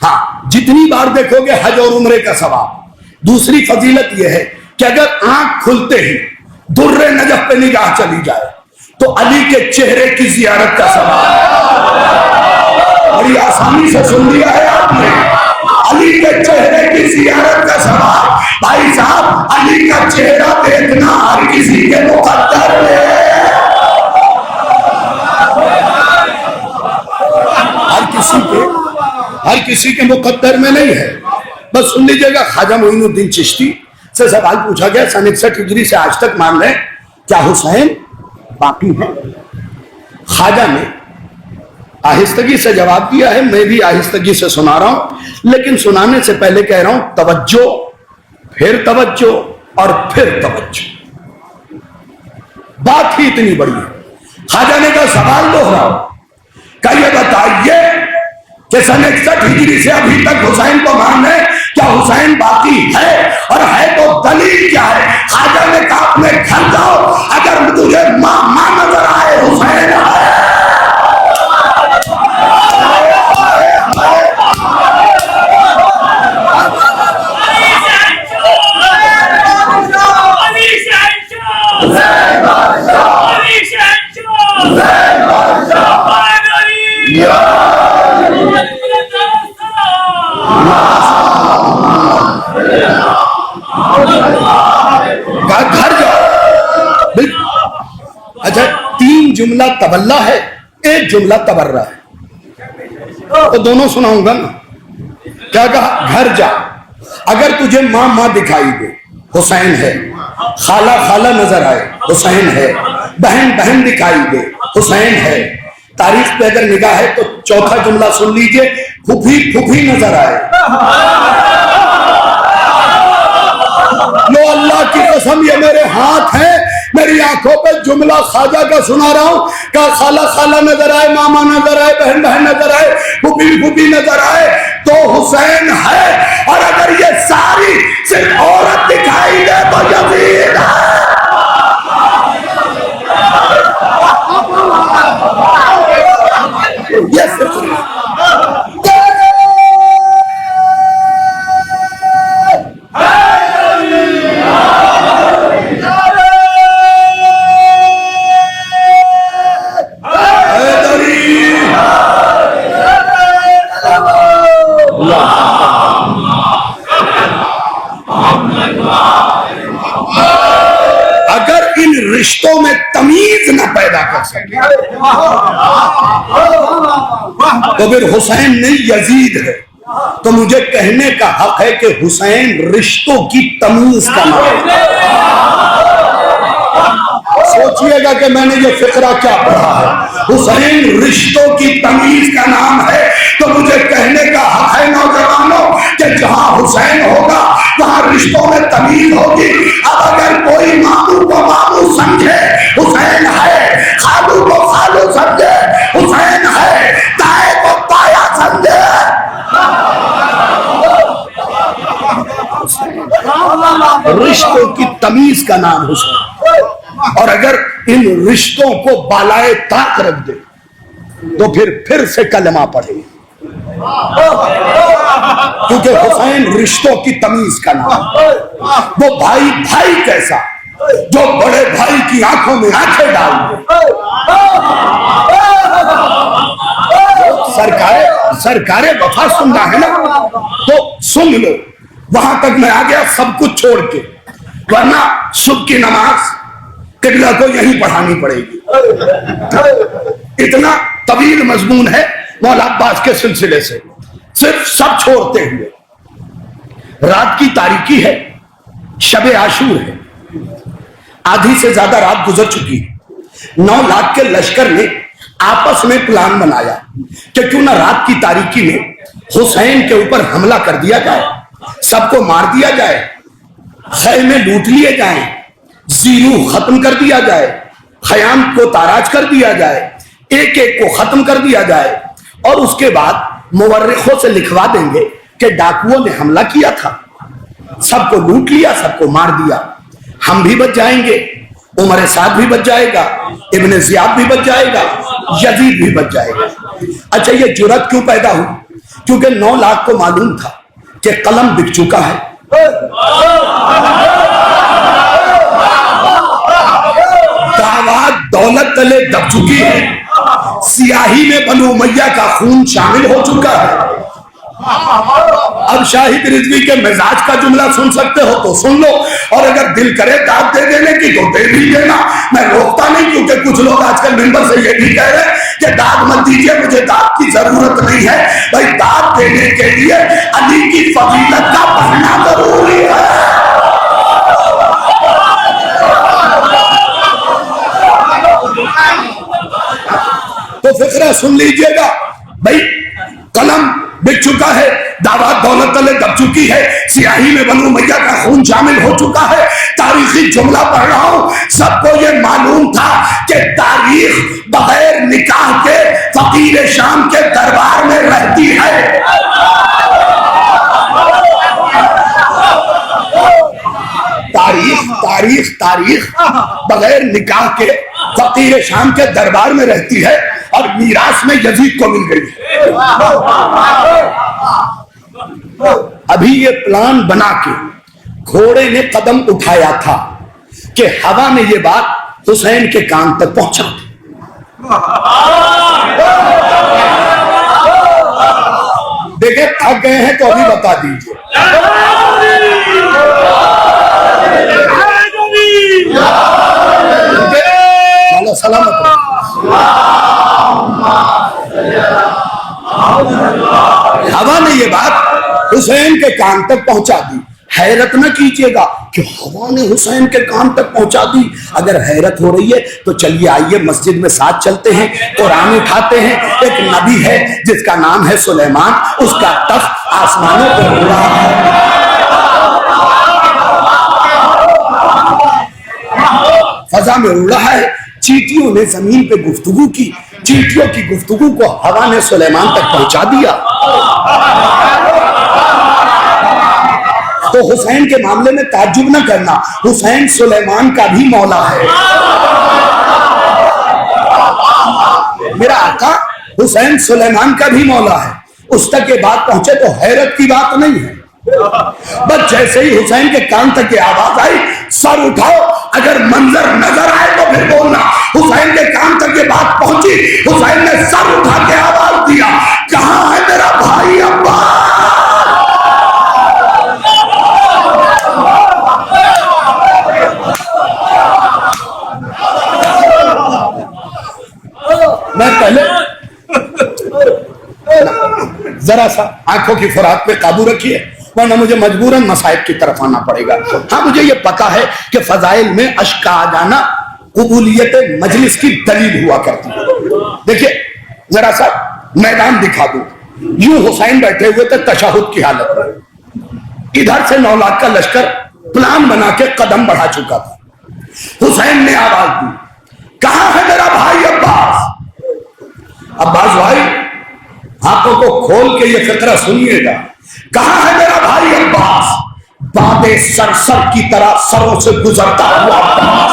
हाँ, जितनी बार देखोगे हज और उम्रे का सवाब। दूसरी फजीलत यह है, कि अगर आंख खुलते ही दुर्रे नजफ पे निगाह चली जाए तो अली के चेहरे की जियारत का सवाल बड़ी आसानी से सुन लिया है आपने। अली के चेहरे की जियारत का सवाल, भाई साहब अली का चेहरा देखना हर किसी के मुकद्दर में, हर किसी के मुकद्दर में नहीं है। बस सुन लीजिएगा, ख्वाजा मोइनुद्दीन चिश्ती से सवाल पूछा गया सन 61 हिजरी से आज तक मान रहे क्या हुसैन बाकी है? ख्वाजा ने आहिस्तगी से जवाब दिया है, मैं भी आहिस्तगी से सुना रहा हूं, लेकिन सुनाने से पहले कह रहा हूं तवज्जो, फिर तवज्जो और फिर तवज्जो। बात ही इतनी बड़ी है। ख्वाजा ने कहा सवाल दोहराओ, क्या ये बताइए कि सन 61 हिजरी से अभी तक हुसैन को माने, क्या हुसैन बाकी है? और है तो दलील क्या है? ख्वाजा ने कहा अपने घर जाओ, अगर तुझे मां नजर आए हुसैन है। घर जाओ। अच्छा, 3 जुमला तबल्ला है, 1 जुमला तबर्रा है, तो दोनों सुनाऊंगा ना। क्या कहा? घर जा, अगर तुझे मां मां दिखाई दे हुसैन है, खाला खाला नजर आए हुसैन है, बहन बहन दिखाई दे हुसैन है, तारीख पे अगर निगाह है तो चौथा जुमला सुन लीजिए, फूफी फूफी नजर आए। लो अल्लाह की कसम, ये मेरे हाथ है, मेरी आंखों पे जुमला ख्वाजा का सुना रहा हूं। क्या खाला खाला नजर आए, मामा नजर आए, बहन बहन नजर आए, फूफी फूफी नजर आए तो हुसैन है। और अगर ये सारी सिर्फ औरत दिखाई दे तो यजीद है। ये सिर्फ रिश्तों में तमीज न पैदा कर सके तो फिर हुसैन नहीं यजीद है। तो मुझे कहने का हक है कि हुसैन रिश्तों की तमीज का नाम है। सोचिएगा कि मैंने ये फिक्रा क्या पढ़ा है। हुसैन रिश्तों की तमीज का नाम है, तो मुझे कहने का हक है नौजवानों कि जहां हुसैन होगा वहां रिश्तों में तमीज होगी। अब अगर कोई मामू को मामू समझे हुसैन है, खालू को खालू समझे हुसैन है, ताए को ताया समझे रिश्तों की तमीज का नाम हुसैन। और अगर इन रिश्तों को बालाए ताक रख दे तो फिर से कलमा पढ़े, क्योंकि हुसैन रिश्तों की तमीज का नाम। वो भाई भाई कैसा जो बड़े भाई की आंखों में आंखें डाल दे। सरकारे वफा सुनना है ना तो सुन लो। वहां तक मैं आ गया सब कुछ छोड़ के, वरना सुबह की नमाज किबला को यहीं पढ़ानी पड़ेगी। इतना तवील मजमून है मौला अब्बास के सिलसिले से। सिर्फ सब छोड़ते हुए रात की तारीकी है, शबे आशूर है, आधी से ज्यादा रात गुजर चुकी है। 9 लाख के लश्कर ने आपस में प्लान बनाया कि क्यों ना रात की तारीकी में हुसैन के ऊपर हमला कर दिया जाए, सबको मार दिया जाए, खैमे लूट लिए जाएं, जीरू खत्म कर दिया जाए, खयाम को ताराज कर दिया जाए, एक एक को खत्म कर दिया जाए, और उसके बाद मुवर्रिखों से लिखवा देंगे कि डाकुओं ने हमला किया था, सबको लूट लिया, सबको मार दिया। हम भी बच जाएंगे, उमर साद भी बच जाएगा, इब्ने जियाद भी बच जाएगा, यजीद भी बच जाएगा। अच्छा, ये जुर्रत क्यों पैदा हुई? क्योंकि 9 लाख को मालूम था कि कलम बिक चुका है। दावत दौलत तले दब चुकी है, सियाही में बनु उमैया का खून शामिल हो चुका है। अब शाहिद रिजवी के मिजाज का जुमला सुन सकते हो तो सुन लो, और अगर दिल करे दाद दे देने की तो दे भी देना, मैं रोकता नहीं, क्योंकि कुछ लोग आजकल मिंबर से ये भी कह रहे हैं कि दाद मत दीजिए, मुझे दाद की जरूरत नहीं है। भाई दाद देने के लिए अली की फजीलत का पढ़ना जरूरी है। तो फिक्रा सुन लीजिएगा भाई, कलम बिक चुका है, दावत दौलत तले दब चुकी है, सियाही में बनु उमैया का खून शामिल हो चुका है। तारीखी जुमला पढ़ रहा हूं, सबको ये मालूम था कि तारीख बगैर निकाह के फकीर शाम के दरबार में रहती है। तारीख बगैर निकाह के फकीर शाम के दरबार में रहती है, और मीरास में यजीद को मिल गई। अभी ये प्लान बना के घोड़े ने कदम उठाया था कि हवा में ये बात हुसैन के कान तक पहुंचा। देखे थक गए हैं तो अभी बता दीजिए। सलामत हवा ने ये बात हुसैन के कान तक पहुंचा दी। हैरत न कीजिएगा कि हवा ने हुसैन के कान तक पहुंचा दी। अगर हैरत हो रही है तो चलिए आइए मस्जिद में साथ चलते हैं, कुरान उठाते हैं। एक नबी है जिसका नाम है सुलेमान, उसका तख्त आसमानों पर उड़ रहा है, फजा में उड़ रहा है। चींटियों ने जमीन पे गुफ्तगू की, चींटियों की गुफ्तगू को हवा ने सुलेमान तक पहुंचा दिया। तो हुसैन के मामले में ताज्जुब न करना, हुसैन सुलेमान का भी मौला है। मेरा आका हुसैन सुलेमान का भी मौला है। उस तक ये बात पहुंचे तो हैरत की बात नहीं है। बस जैसे ही हुसैन के कान तक की आवाज आई, सर उठाओ, अगर मंजर नजर आए तो फिर बोलना। हुसैन के कान तक ये बात पहुंची, हुसैन ने सर उठा के आवाज दिया, कहां है मेरा भाई अब्बास? मैं पहले जरा सा आंखों की फुराक पे काबू रखिए, वरना मुझे मजबूरन मसाइब की तरफ आना पड़ेगा। हाँ, मुझे ये पता है कि फजाइल में अश्क आ जाना कबूलियत मजलिस की दलील हुआ करती है। देखिए जरा सा मैदान दिखा दूं। यूं हुसैन बैठे हुए थे तशहुद की हालत में, इधर से 9 लाख का लश्कर प्लान बना के कदम बढ़ा चुका था। हुसैन ने आवाज दी, कहां है मेरा भाई अब्बास? अब्बास भाई आंखों को खोल के ये फिक्रा सुनिएगा, कहां है मेरा भाई अब्बास? बादे सरसर की तरह सरों से गुजरता हुआ अब्बास,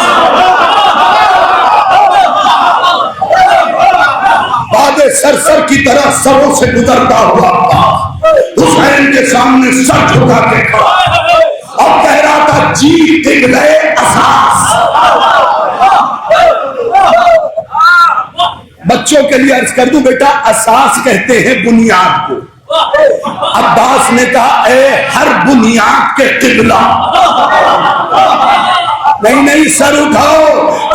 बादे सरसर की तरह सरों से गुजरता हुआ अब्बास हुसैन के सामने सर झुका के खड़ा और कह रहा था, जी तिगले असास। बच्चों के लिए अर्ज कर दूं बेटा, असास कहते हैं बुनियाद को। अब्बास ने कहा, ए हर बुनियाद के किबला। नहीं, सर उठाओ।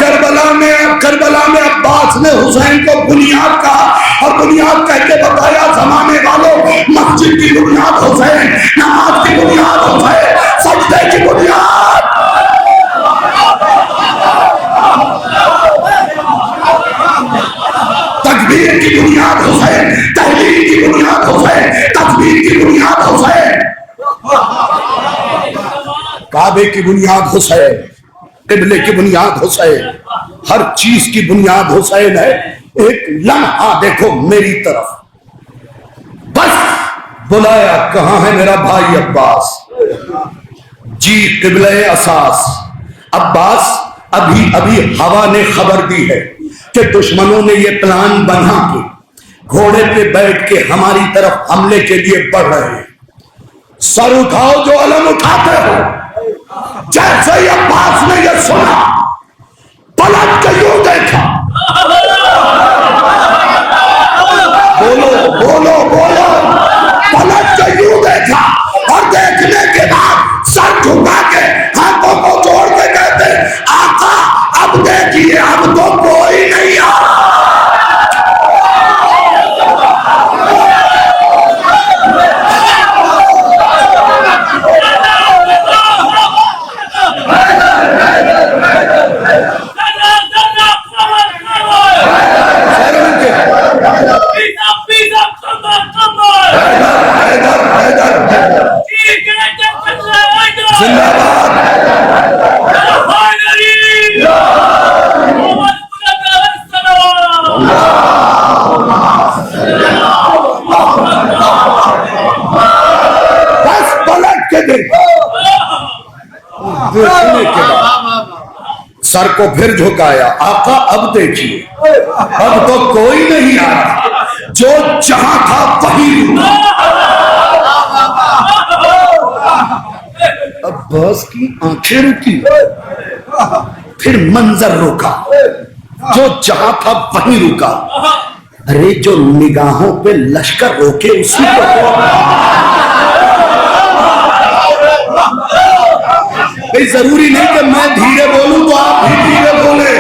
करबला में अब्बास ने हुसैन को बुनियाद कहा, और बुनियाद कह के बताया, जमाने वालों, मस्जिद की बुनियाद हुसैन, नमाज की बुनियाद हुसैन, सजदे की बुनियाद, तकबीर की बुनियाद हुसैन, तहलील की बुनियाद हुसैन, तकबीर की बुनियाद हुसैन, काबे की बुनियाद हुसैन, किबले की बुनियाद हुसैन, हर चीज की बुनियाद हुसैन है। एक लम्हा देखो मेरी तरफ, बस बुलाया, कहां है मेरा भाई अब्बास? जी किबले असास। अब्बास, अभी अभी हवा ने खबर दी है कि दुश्मनों ने यह प्लान बना के घोड़े पे बैठ के हमारी तरफ हमले के लिए बढ़ रहे हैं। सर उठाओ जो अलम उठाते हो, जैसे ही अब्बास ने यह सुना, पलट के यूं देखा, बोलो बोलो बोलो, पलट के यूं देखा और देखने के बाद सर झुका के हाथों को जोड़ के कहते, आका अब देखिए, अब तो कोई नहीं आ रहा। बस पलट के देखने के बाद सर को फिर झुकाया, आका अब देखिए, अब तो कोई नहीं आ रहा, जो जहां था वही रुका। अब्बास की आंखें रुकी, फिर मंजर रुका, जो जहां था वहीं रुका। अरे जो निगाहों पे लश्कर रोके उसी को जरूरी नहीं कि मैं धीरे बोलूं तो आप भी धीरे बोले।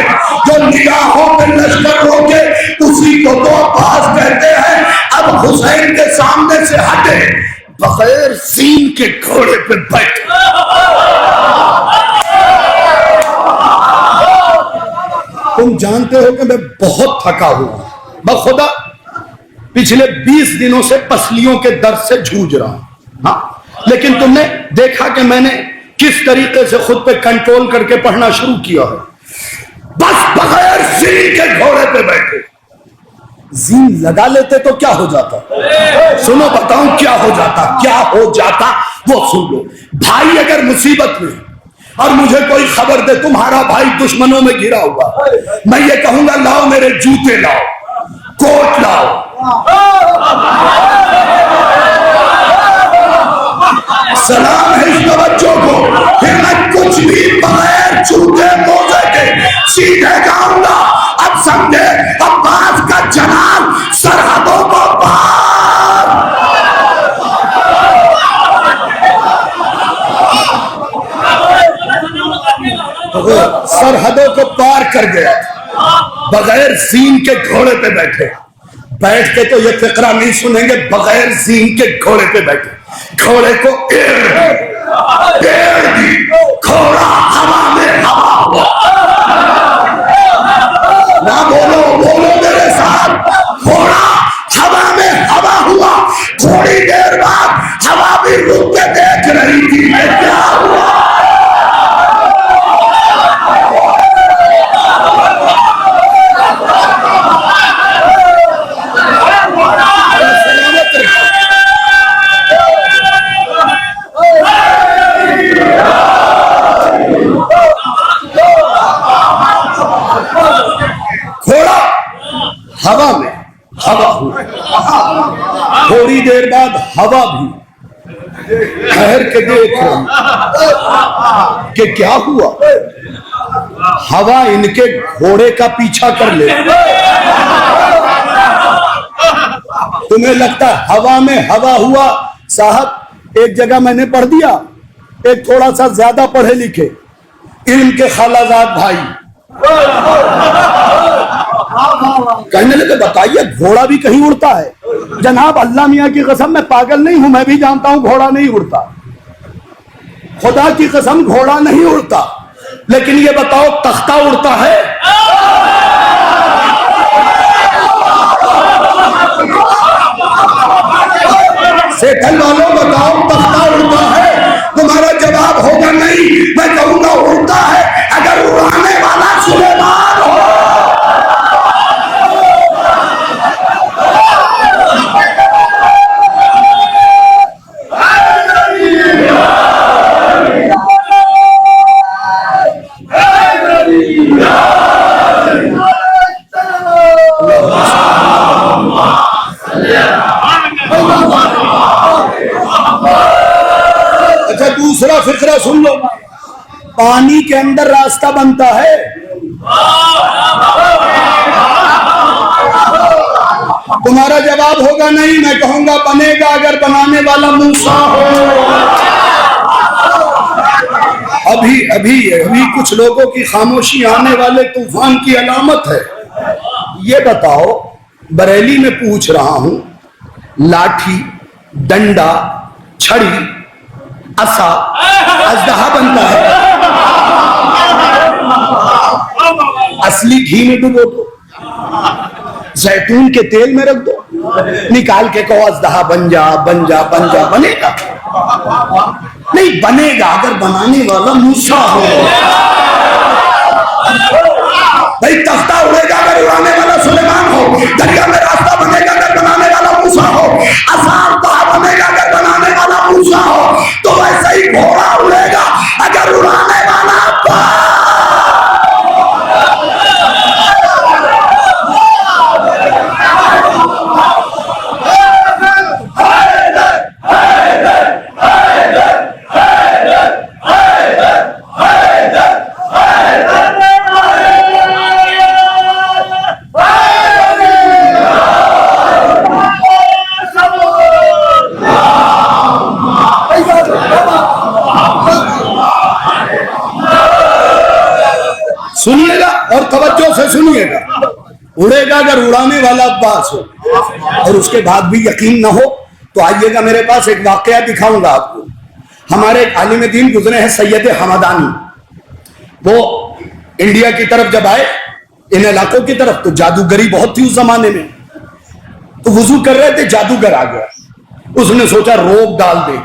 जो निगाहों पे लश्कर रोके उसी को तो अब्बास कहते हैं। अब हुसैन के सामने से हटे, बगैर सीन के घोड़े पे बैठे। तुम जानते हो कि मैं बहुत थका हुआ, बखुदा पिछले 20 दिनों से पसलियों के दर्द से जूझ रहा हूं। हाँ, लेकिन तुमने देखा कि मैंने किस तरीके से खुद पे कंट्रोल करके पढ़ना शुरू किया है। बस बगैर जीन के घोड़े पे बैठे। जीन लगा लेते तो क्या हो जाता? सुनो बताऊं क्या हो जाता, क्या हो जाता वो सुन लो। भाई अगर मुसीबत में और मुझे कोई खबर दे तुम्हारा भाई दुश्मनों में घिरा हुआ, मैं ये कहूंगा लाओ मेरे जूते लाओ, कोट लाओ, सलाम है इस बच्चों को, फिर मैं कुछ भी बगैर जूते मोजे के सीधे जाऊंगा। अब समझे अब्बास का जनाब सरहदों को पार। सरहदों को पार कर गया, बगैर सीन के घोड़े पे बैठे। बैठ के तो ये फिक्रा नहीं सुनेंगे, बगैर सीन के घोड़े पे बैठे। घोड़े को एड़ दी, घोड़ा हवा में हवा हुआ। ना बोलो बोलो मेरे साथ, घोड़ा हवा में हवा हुआ। थोड़ी देर बाद हवा भी रुक के देख रही थी क्या हुआ। हवा में हवा हुआ। थोड़ी देर बाद हवा भी ठहर के देख कि क्या हुआ। हवा इनके घोड़े का पीछा कर ले। तुम्हें लगता है हवा में हवा हुआ? साहब एक जगह मैंने पढ़ दिया, एक थोड़ा सा ज्यादा पढ़े लिखे इल्म के खालाजाद भाई कहने लगे बताइए घोड़ा भी कहीं उड़ता है? जनाब अल्लाह मियां की कसम मैं पागल नहीं हूं, मैं भी जानता हूं घोड़ा नहीं उड़ता। खुदा की कसम घोड़ा नहीं उड़ता, लेकिन ये बताओ तख्ता उड़ता है? सेठल वालों बताओ तख्ता उड़ता है? तुम्हारा जवाब होगा नहीं। मैं कहूंगा उड़ता है, अगर उड़ाने वाला सुलेमान हो। अच्छा दूसरा फिक्रा सुन लो। पानी के अंदर रास्ता बनता है। तुम्हारा जवाब होगा नहीं, मैं कहूंगा बनेगा अगर बनाने वाला मूसा हो। अभी अभी अभी कुछ लोगों की खामोशी आने वाले तूफान की अलामत है। ये बताओ, बरेली में पूछ रहा हूं, लाठी, डंडा, छड़ी, असा, अजदहा बनता है। असली घी में डुबो दो, जैतून के तेल में रख दो, निकाल के कहो अजदहा बन जा बन जा बन जा, बनेगा नहीं? बनेगा अगर बनाने वाला मूसा हो। भाई तख्ता उड़ेगा अगर उड़ाने वाला सुलेमान हो। दरिया में रास्ता बनेगा अगर बनाने वाला मूसा हो। आसान बनेगा अगर बनाने वाला मूसा हो। तो वैसे ही घोड़ा उड़ेगा अगर उड़ाने वाला सुनिएगा और तवज्जो से सुनिएगा। उड़ेगा अगर उड़ाने वाला अब्बास हो और उसके बाद भी यकीन ना हो तो आइएगा मेरे पास, एक वाकया दिखाऊंगा आपको। हमारे एक आलिम दीन गुजरे हैं सैयद हमदानी। वो इंडिया की तरफ जब आए, इन इलाकों की तरफ, तो जादूगरी बहुत थी उस जमाने में। तो वुजू कर रहे थे, जादूगर आ गया। उसने सोचा रोक डाल दे।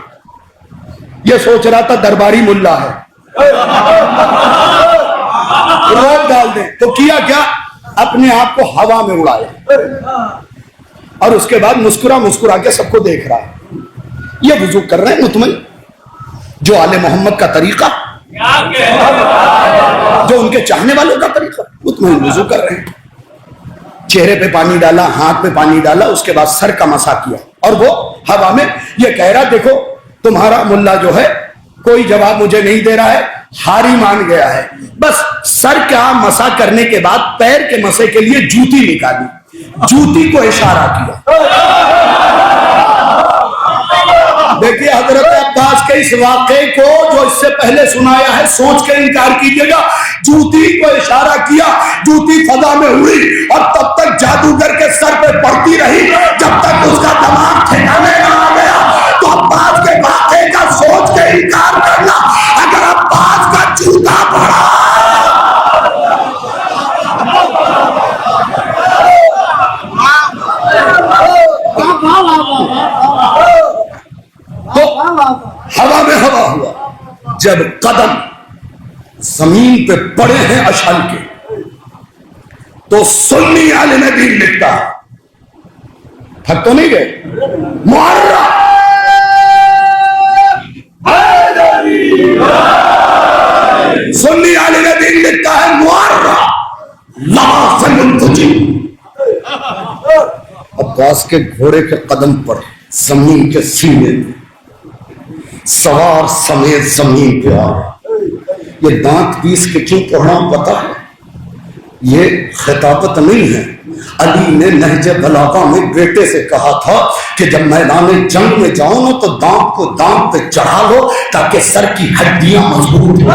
ये सोच रहा था दरबारी मुल्ला है, रोक डाल दे। तो किया क्या, अपने आप को हवा में उड़ाया और उसके बाद मुस्कुरा मुस्कुरा के सबको देख रहा है। ये वुजू कर रहे हैं मुतमईन, जो आले मोहम्मद का तरीका, जो उनके चाहने वालों का तरीका, मुतमईन वुजू कर रहे हैं। चेहरे पे पानी डाला, हाथ पे पानी डाला, उसके बाद सर का मसा किया और वो हवा में ये कह रहा, देखो तुम्हारा मुल्ला जो है कोई जवाब मुझे नहीं दे रहा है, हारी मान गया है। बस सर का मसा करने के बाद पैर के मसे के लिए जूती निकाली, जूती को इशारा किया। देखिए हजरत अब्बास के इस वाक़े को जो इससे पहले सुनाया है, सोच के इनकार कीजिएगा। जूती को इशारा किया, जूती फजा में उड़ी और तब तक जादूगर के सर पे पड़ती रही जब तक उसका दिमाग ठिकाने ना आ गया। तो अब्बास के वाक़े का सोच के इनकार करना, अगर अब्बास का जूता पड़ा तो हवा में हवा हुआ। जब कदम जमीन पे पड़े हैं अशल के, तो सुन्नी आलिम दीन लिखता है, थक तो नहीं गए, मुअर्रा सुन्नी आलिम दीन लिखता है, मुअर्रा अब्बास के घोड़े के कदम पर जमीन के सीने में सवार समेत जमीन पे आ रहा। ये दांत पीस के क्यों पढ़ना पता है? ये खिताबत नहीं है। अली ने नहजे बलागा में बेटे से कहा था कि जब मैदान जंग में जाओ ना तो दांत को दांत पे चढ़ा लो ताकि सर की हड्डियां मजबूत हो।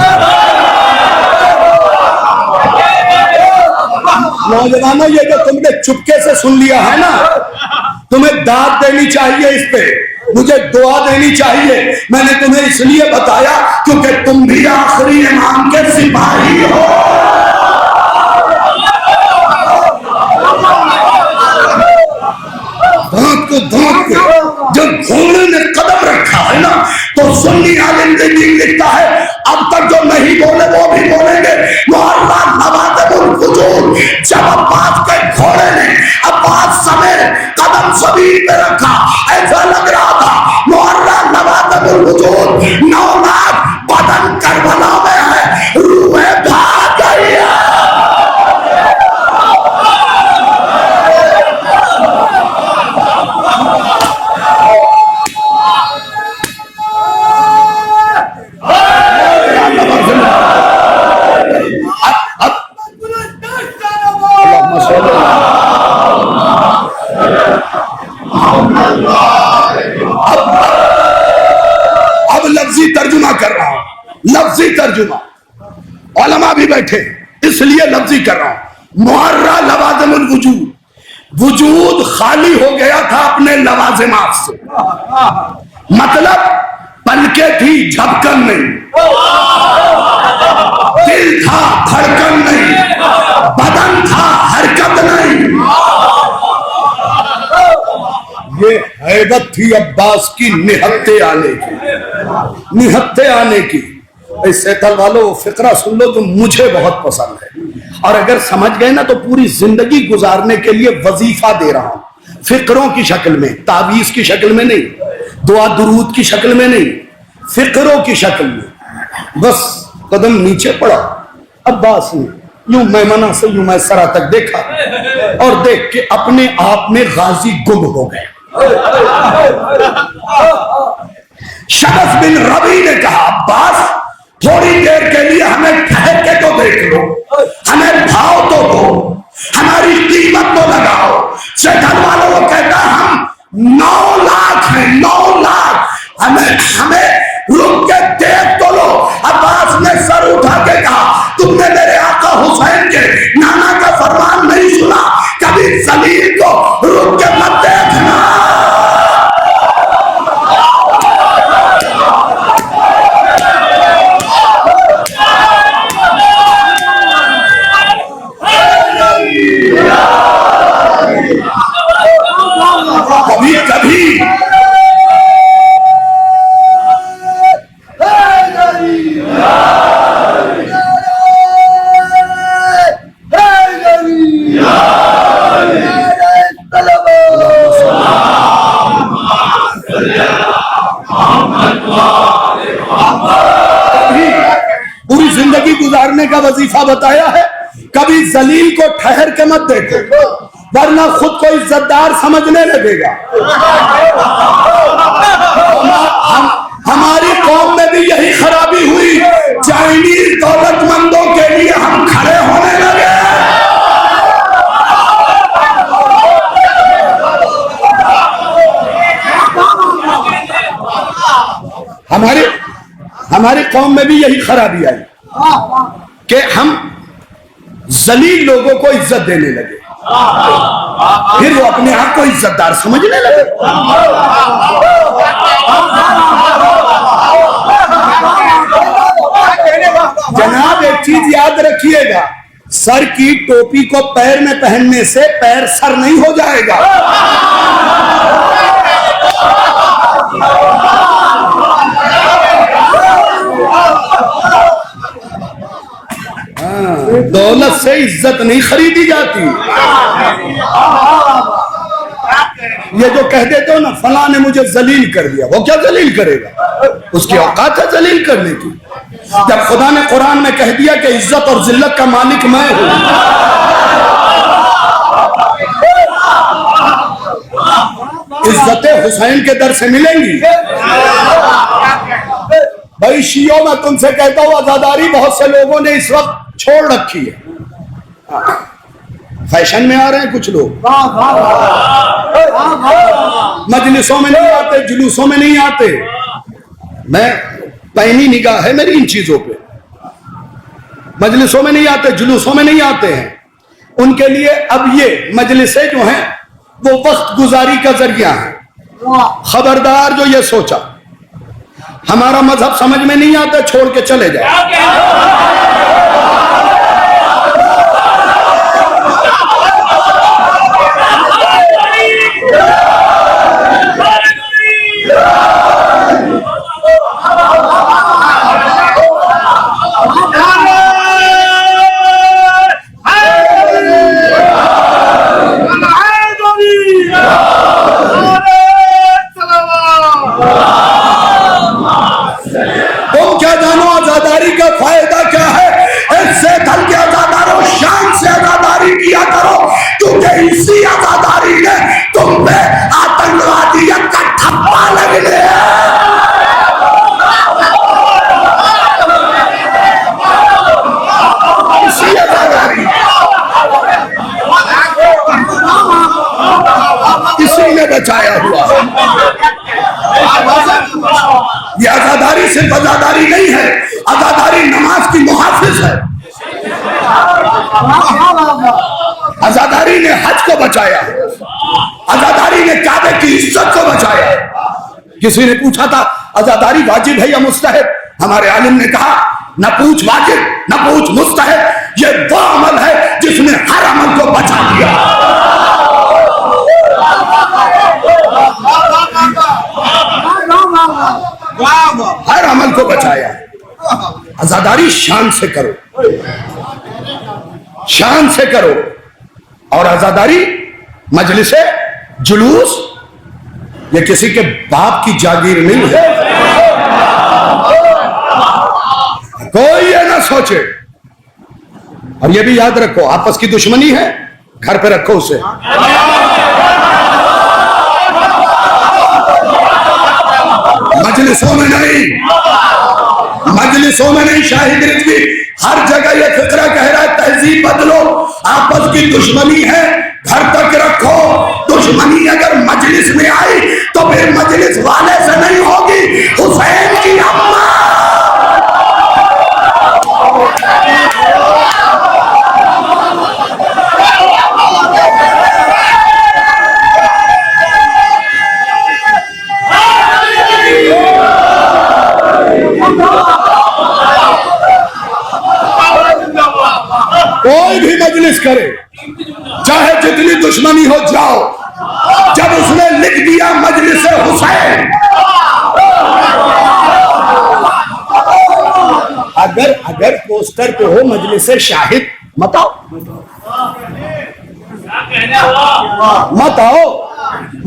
नौजवानों, ये जो तुमने चुपके से सुन लिया है ना, तुम्हें दाद देनी चाहिए, इस पे मुझे दुआ देनी चाहिए। मैंने तुम्हें इसलिए बताया क्योंकि तुम भी आखिरी इमाम के सिपाही हो। दांत को दांत पे जब घोड़े ने कदम रखा है ना, तो सुन्नी आलिम दीन लिखता है, अब तक जो नहीं बोले वो भी बोलेंगे। मुअर्रा नवाज़िबुल वुजूद, जब अब्बास के घोड़े ने अब्बास समेत कदम जमीन पे रखा, ऐसा लग रहा था मुअर्रा नवाज़िबुल वुजूद 9 लाख बदन करबला में है, रूहें भाग गई है। कर रहा हूं, लफ्जी तर्जुमा, उलमा भी बैठे इसलिए लफ्जी कर रहा हूं। मुअर्रा लवाज़िमुल वुजूद, वजूद खाली हो गया था अपने लवाज़िमात से, मतलब पलके थी झपकन नहीं, दिल था धड़कन नहीं, बदन था हरकत नहीं। ये हैबत थी अब्बास की निहत्ते आने की, निहत्ते आने की। इससे तल वालों फिक्रा सुन लो जो मुझे बहुत पसंद है, और अगर समझ गए ना तो पूरी जिंदगी गुजारने के लिए वजीफा दे रहा हूं, फिक्रों की शक्ल में, तावीज की शक्ल में नहीं, दुआ दुरूद की शक्ल में नहीं, फिक्रों की शक्ल में। बस कदम नीचे पड़ा अब्बास ने, यूं मैमना से यूं मैसरा तक देखा और देख के अपने आप में गाजी गुम हो गए। शगफ बिन रबी ने कहा, अब्बास थोड़ी देर के लिए हमें ठहर के तो देख लो, हमें भाव तो दो, हमारी कीमत तो लगाओ। सेठन वालों को कहता हम 9 लाख हैं, 9 लाख, हमें रुक के देख तो लो। अब्बास ने सर उठा के कहा, तुमने मेरे आका हुसैन के नाना का फरमान नहीं सुना, कभी जलील को रुक के मत देखना। कभी कभी पूरी जिंदगी गुजारने का वजीफा बताया है, कभी जलील को ठहर के मत देखो, वरना खुद को इज्जतदार समझने लगेगा। हमारी कौम में भी यही खराबी हुई, चाइनीज दौलतमंदों के लिए हम खड़े होने लगे। हमारी कौम में भी यही खराबी आई कि हम जलील लोगों को इज्जत देने लगे, फिर वो अपने आप को इज्जतदार समझने लगे। जनाब एक चीज याद रखिएगा, सर की टोपी को पैर में पहनने से पैर सर नहीं हो जाएगा। दौलत से इज्जत नहीं खरीदी जाती। ये जो कह देते हो ना फला ने मुझे जलील कर दिया, वो क्या जलील करेगा, उसकी औकात है जलील करने की। जब खुदा ने कुरान में कह दिया कि इज्जत और जिल्लत का मालिक मैं हूं, इज्जतें हुसैन के दर से मिलेंगी। भाई शियों में तुमसे कहता हूं, आजादारी बहुत से लोगों ने इस वक्त छोड़ रखी है, फैशन में आ रहे हैं कुछ लोग, मजलिसों में नहीं आते, जुलूसों में नहीं आते। मैं पैनी निगाह है मेरी इन चीजों पे, मजलिसों में नहीं आते, जुलूसों में नहीं आते हैं। उनके लिए अब ये मजलिसें जो हैं वो वक्त गुजारी का जरिया है। खबरदार जो ये सोचा हमारा मजहब समझ में नहीं आता, छोड़ के चले जाए। तुम क्या जानो आजादारी का फायदा आजादारी नहीं है, आजादारी नमाज की मुहाफिज है। आजादारी ने हज को बचाया, आजादारी ने काबे की इज्जत को बचाया। किसी ने पूछा था आजादारी वाजिब है या मुस्तहब, हमारे आलिम ने कहा न पूछ वाजिब न पूछ मुस्तहब, ये वो अमल है जिसने हर अमल को बचा दिया। हर अमल को बचाया। आजादारी शान से करो, शान से करो। और आजादारी मजलिसे जुलूस ये किसी के बाप की जागीर नहीं है। कोई ये ना सोचे। और ये भी याद रखो, आपस की दुश्मनी है, घर पे रखो उसे। मजलिसों में नहीं, मजलिसों में नहीं। शाहिद रिजवी हर जगह ये फिक्रा कह रहा है तहजीब बदलो, आपस की दुश्मनी है घर तक रखो। दुश्मनी अगर मजलिस में आई तो फिर मजलिस वाले से नहीं होगी, हुसैन की अम्मा। कोई भी मजलिस करे, चाहे जितनी दुश्मनी हो, जाओ। जब उसने लिख दिया मजलिस हुसैन, अगर पोस्टर पे हो मजलिस शाहिद, मत आओ, मत आओ।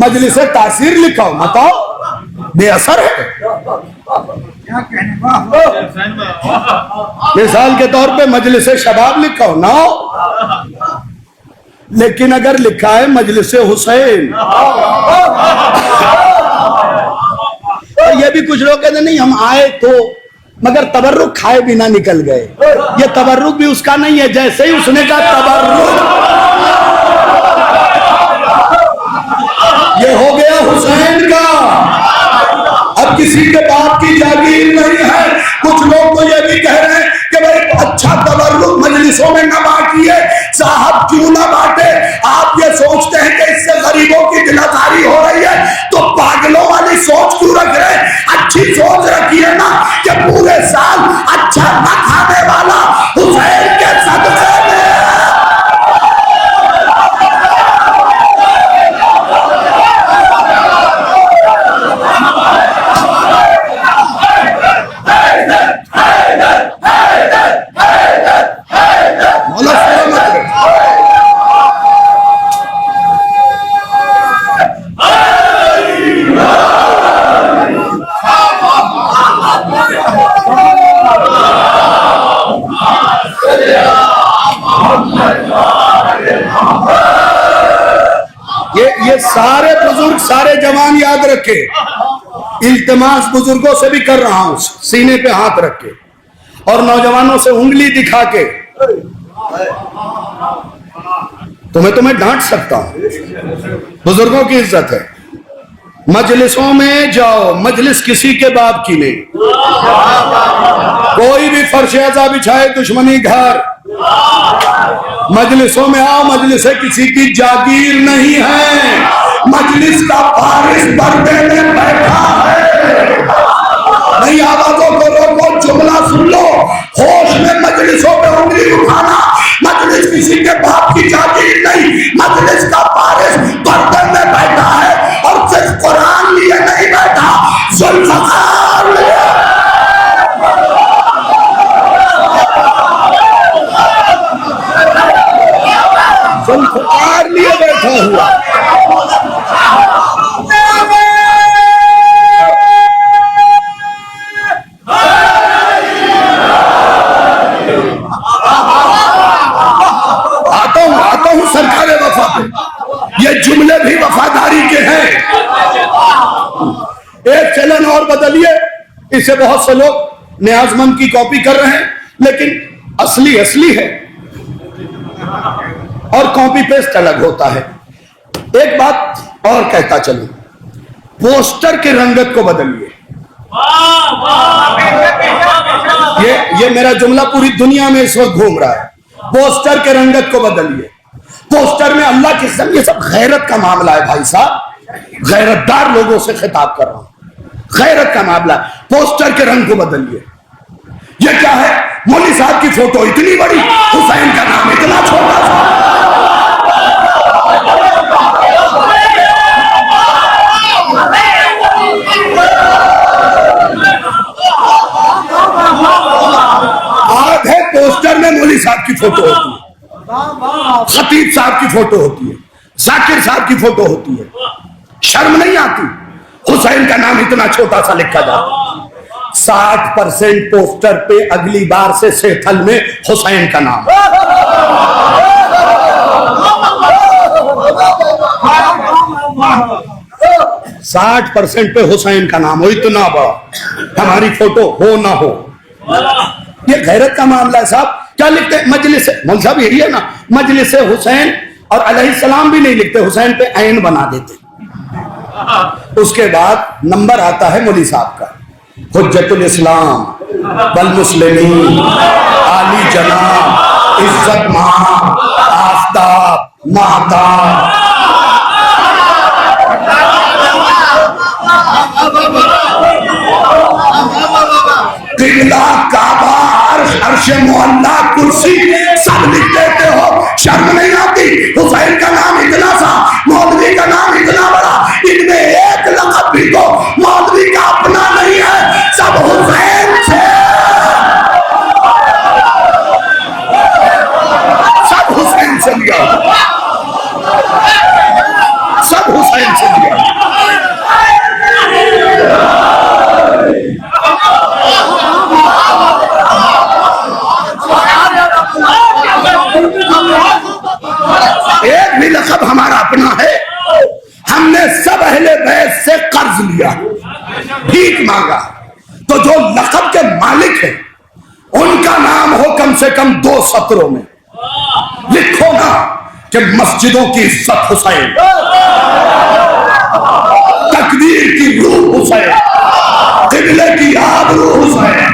मजलिस तासीर लिखाओ, मत आओ, बेअसर है। मिसाल के तौर पे मजलिस शबाब लिखाओ ना, लेकिन अगर लिखा है मजलिस हुसैन, तो ये भी कुछ लोग कहते नहीं हम आए तो, मगर तबर्रुक खाए बिना निकल गए। ये तबर्रुक भी उसका नहीं है, जैसे ही उसने कहा तबर्रुक, ये हो गया हुसैन का। अब किसी के बाप की जागीर नहीं है। कुछ लोग तो ये भी कह रहे हैं कि भाई अच्छा तबर्रुक मजलिसों में न बांटिए, साहब क्यों ना बांटे। आप ये सोचते हैं कि इससे गरीबों की दिलासारी हो रही है, तो पागलों वाली सोच क्यों रख रहे हैं। अच्छी सोच रखिए ना कि पूरे साल अच्छा न खाने वाला हुसैन के सदक़े में ये सारे बुजुर्ग सारे जवान याद रखे। इल्तिमास बुजुर्गों से भी कर रहा हूं, सीने पे हाथ रख के और नौजवानों से उंगली दिखा के। तुम्हें डांट सकता हूं, बुजुर्गों की इज्जत है। मजलिसों में जाओ, मजलिस किसी के बाप की नहीं। कोई भी फर्श ऐसा बिछाए दुश्मनी घर। मजलिसों में आओ, मजलिस किसी की जागीर नहीं है। मजलिस का वारिस पर्दे में बैठा है। नई आवाजों को रोको, जुमला सुन लो, होश में मजलिसों पे उंगली उठाना। मजलिस किसी के बाप की जागीर नहीं, मजलिस का वारिस पर्दे में बैठा है और सिर्फ कुरान लिए नहीं बैठा, जुल्फ़कार लिए। जुल्फ़कार लिए बैठा हुआ। आता हूं सरकार वफा पे। ये जुमले भी वफादारी के हैं। एक चलन और बदलिए, इसे बहुत से लोग नियाजमंद की कॉपी कर रहे हैं, लेकिन असली असली है और कॉपी पेस्ट अलग होता है। एक बात और कहता चलूं, पोस्टर के रंगत को बदलिए। ये मेरा जुमला पूरी दुनिया में इस वक्त घूम रहा है। पोस्टर के रंगत को बदलिए। पोस्टर में अल्लाह की कसम ये सब गैरत का मामला है भाई साहब, गैरतदार लोगों से खिताब कर रहा हूं। गैरत का मामला, पोस्टर के रंग को बदलिए। ये क्या है? मौलवी साहब की फोटो इतनी बड़ी, हुसैन का नाम इतना छोटा सा। आधे पोस्टर में मौलवी साहब की फोटो होती है, खतीब साहब की फोटो होती है, जाकिर साहब की फोटो होती है। शर्म नहीं आती? हुसैन का नाम इतना छोटा सा लिखा जाता। 60% पोस्टर पे अगली बार से सेथल में हुसैन का नाम। 60% पे हुसैन का नाम हो, इतना बड़ा। हमारी फोटो हो ना हो, ये गैरत का मामला है साहब। क्या लिखते हैं? मजलिस, मौलवी साहब यही है ना, मजलिस हुसैन, और अलैहिस्सलाम भी नहीं लिखते, हुसैन पे ऐन बना देते। उसके बाद नंबर आता है मौलवी साहब का, हुज्जतुल इस्लाम वल मुस्लिमीन, आली जनाब, इज्जत मां, आफताब, महताब। किबला, काबा, अर्श मुअल्ला, कुर्सी सब लिख देते हो, शर्म नहीं आती? हुसैन का नाम इतना सा, मौलवी का नाम इतना बड़ा, इनमें एक लक़ब भी तो मौलवी का अपना नहीं है, सब हुसैन से, सब हुसैन से लिया, सब हुसैन से लिया। एक भी लक़ब हमारा अपना है? हमने सब अहले बैत से कर्ज लिया, भीख मांगा। तो जो लक़ब के मालिक है उनका नाम हो कम से कम 2 सत्रों में लिखो ना कि मस्जिदों की इज्जत हुसैन, तकबीर की रूह हुसैन, किबले की आबरू हुसैन।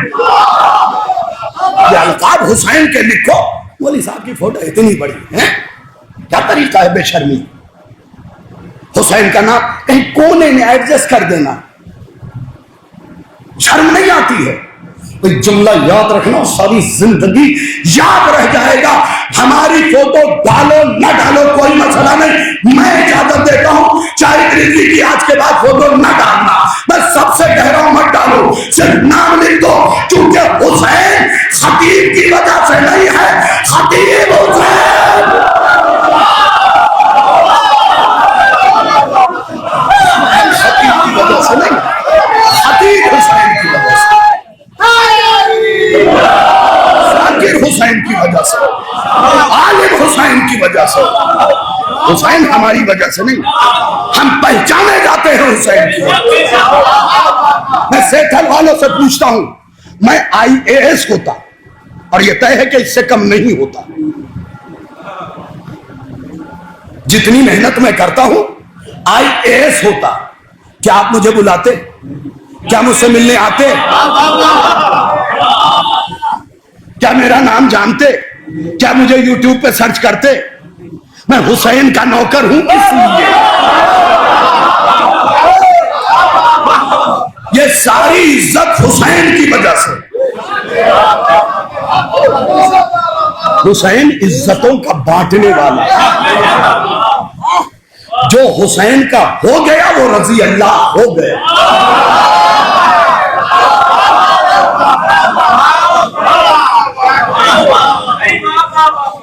ये अलकाब हुसैन के लिखो। मौलवी साहब की फोटो इतनी बड़ी है, क्या तरीका है बेशर्मी? हुसैन का नाम कहीं कोने में एडजस्ट कर देना, शर्म नहीं आती है? तो जुमला याद रखना, सारी जिंदगी याद रह जाएगा। हमारी फोटो डालो ना डालो कोई मसला नहीं, मैं इजाजत देता हूं, चाहे रिजवी की आज के बाद फोटो ना डालना, बस सबसे कह रहा हूं मत डालो, सिर्फ नाम लिख दो, क्योंकि हुसैन खतीब की वजह से नहीं है, खतीब हुसैन। खतीब की वजह से नहीं, खतीब हुसैन की वजह से, जाकिर हुसैन की वजह से, आलिम हुसैन की वजह से। हुसैन हमारी वजह से नहीं, हम पहचाने जाते हैं हुसैन की। मैं सेठल वालों से पूछता हूं, मैं IAS होता और यह तय है कि इससे कम नहीं होता। जितनी मेहनत मैं करता हूं, IAS होता, क्या आप मुझे बुलाते? क्या मुझसे मिलने आते? क्या मेरा नाम जानते? क्या मुझे YouTube पे सर्च करते? मैं हुसैन का नौकर हूं, इसलिए ये सारी इज्जत हुसैन की वजह से। हुसैन इज्जतों का बांटने वाला, जो हुसैन का हो गया वो रजी अल्लाह हो गया।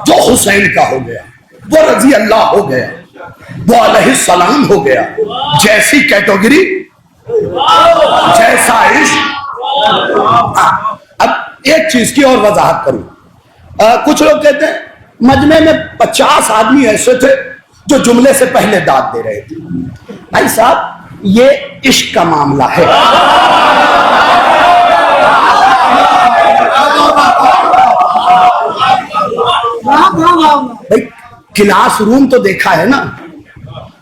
जो हुसैन का हो गया वो रजी अल्लाह हो गया, वो अलैहिस्सलाम हो गया। जैसी कैटेगरी जैसा इश्क। अब एक चीज की और वजाहत करूं, कुछ लोग कहते हैं मजमे में 50 आदमी ऐसे थे जो जुमले से पहले दाद दे रहे थे। भाई साहब ये इश्क का मामला है। भाई क्लासरूम तो देखा है ना,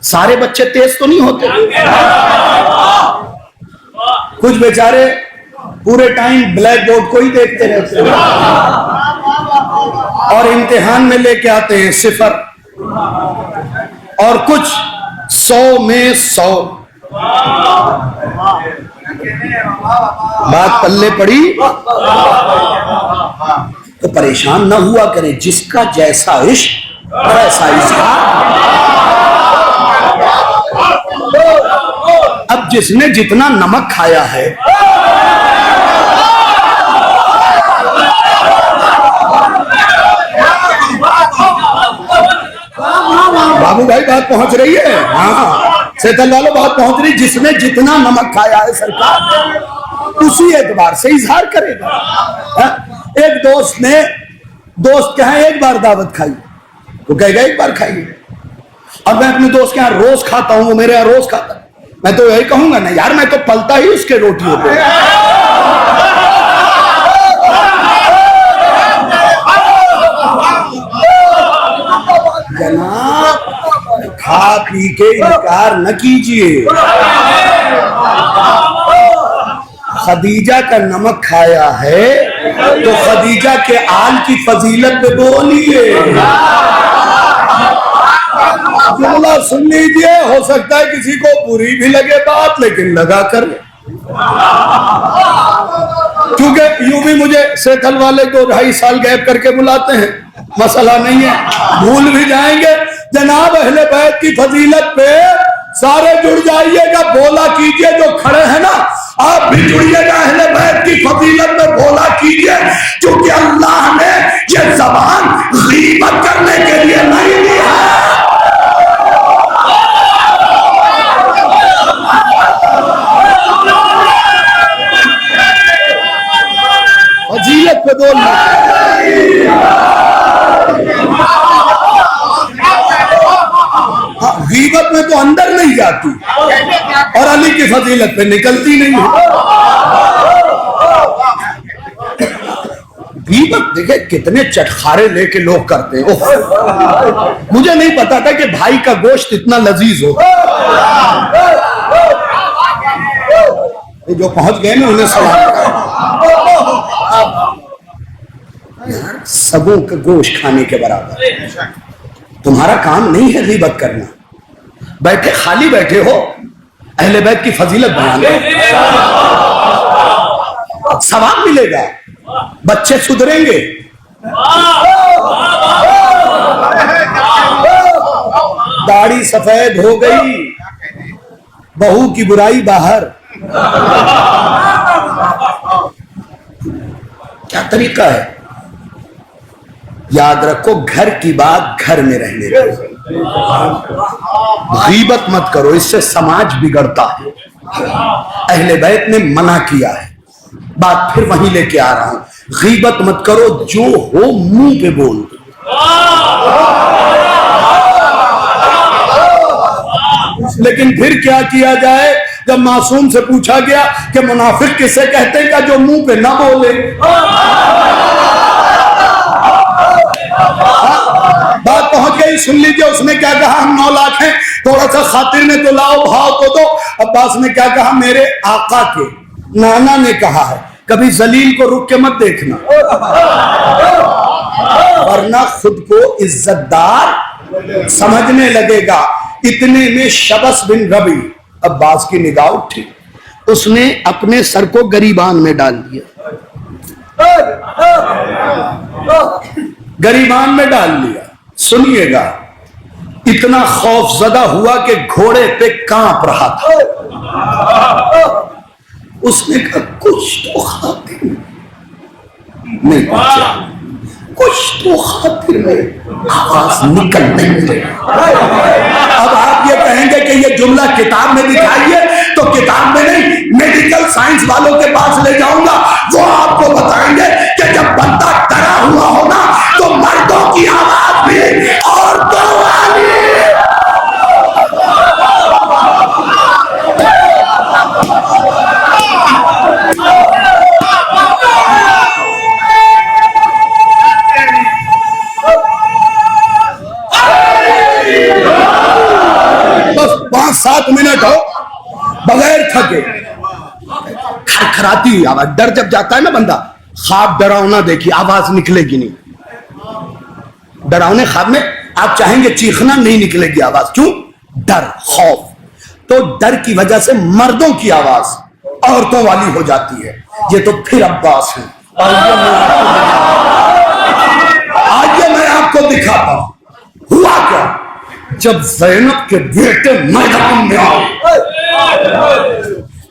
सारे बच्चे तेज तो नहीं होते। कुछ बेचारे पूरे टाइम ब्लैक बोर्ड को ही देखते रहते हैं और इम्तिहान में लेके आते हैं 0 और कुछ 100 में 100। बात पल्ले पड़ी तो परेशान ना हुआ करें, जिसका जैसा इश्क वैसा इसका। अब जिसने जितना नमक खाया है, बाबू भाई बात पहुंच रही है? हाँ सेतल वालों बात पहुंच रही। जिसने जितना नमक खाया है सरकार उसी एतबार से इजहार करेगा। एक दोस्त के यहाँ एक बार दावत खाई तो कहेगा एक बार खाइए, और मैं अपने दोस्त के यहाँ रोज खाता हूं, वो मेरे यहाँ रोज खाता, मैं तो यही कहूंगा ना यार, मैं तो पलता ही उसके रोटियों पे। जनाब खा पी के इनकार न कीजिए। खदीजा का नमक खाया है तो खदीजा के आल की फजीलत पे बोलिए। जुमला सुन लीजिए, हो सकता है किसी को बुरी भी लगे बात, लेकिन लगा कर। क्योंकि यूं भी मुझे सेठल वाले 2-2.5 साल गैप करके बुलाते हैं, मसला नहीं है, भूल भी जाएंगे। जनाब अहले बैत की फजीलत पे सारे जुड़ जाइएगा, बोला कीजिए। जो खड़े हैं ना आप भी जुड़िएगा, अहले बैत की फजीलत में बोला कीजिए, क्योंकि अल्लाह ने ये ज़बान गीबत करने के लिए नहीं दी है। फजीलत पे बोलना। गीबत में तो अंदर नहीं जाती और अली की फजीलत पे निकलती नहीं है। गीबत देखे कितने चटखारे लेके लोग करते हैं। मुझे नहीं पता था कि भाई का गोश्त इतना लजीज हो। जो पहुंच गए ना उन्हें सलाम। यार सबों का गोश्त खाने के बराबर। तुम्हारा काम नहीं है गीबत करना, बैठे खाली बैठे हो अहले बैत की फजीलत बयान करो, सवाब मिलेगा, बच्चे सुधरेंगे। दाढ़ी सफेद हो गई, बहू की बुराई बाहर। क्या तरीका है? याद रखो, घर की बात घर में रहने दो, गीबत मत करो, इससे समाज बिगड़ता है। अहले बैत ने मना किया है, बात फिर वहीं लेके आ रहा हूं, गीबत मत करो, जो हो मुंह पे बोल दो। लेकिन फिर क्या किया जाए? जब मासूम से पूछा गया कि मुनाफिक किसे कहते हैं, का जो मुंह पे ना बोले। बात पहुंच गई, सुन लीजिए उसने क्या कहा। हम 9 लाख हैं, थोड़ा सा खातिर में तो लाओ, भाव तो दो। अब्बास ने क्या कहा? मेरे आका के नाना ने कहा है कभी जलील को रुक के मत देखना, वरना खुद को इज्जतदार समझने लगेगा। इतने में शबस बिन रबी, अब्बास की निगाह उठी, उसने अपने सर को गरीबान में डाल दिया, गरीबान में डाल लिया। सुनिएगा, इतना खौफजदा हुआ कि घोड़े पे कांप रहा था। उसने कहा कुछ तो खातिर नहीं पहुंचा, कुछ तो खातिर में आवाज निकल नहीं रही। अब आप ये कहेंगे कि ये जुमला किताब में दिखाइए, तो किताब में नहीं, मेडिकल साइंस वालों के पास ले जाऊंगा, वो आपको बताएंगे कि जब बंदा डरा हुआ होगा तो मर्दों की आवाज भी औरतों वाली। बस 5-7 मिनट हो बगैर थके। खरखराती हुई आवाज। डर जब जाता है ना बंदा, ख्वाब डरावना देखिए, आवाज निकलेगी नहीं। डरावने ख्वाब में आप चाहेंगे चीखना, नहीं निकलेगी आवाज। क्यों? डर, खौफ। तो डर की वजह से मर्दों की आवाज औरतों वाली हो जाती है। ये तो फिर अब्बास है। आइए मैं आपको दिखाता हूं हुआ क्या। जब ज़ैनब के बेटे मैदान में आए,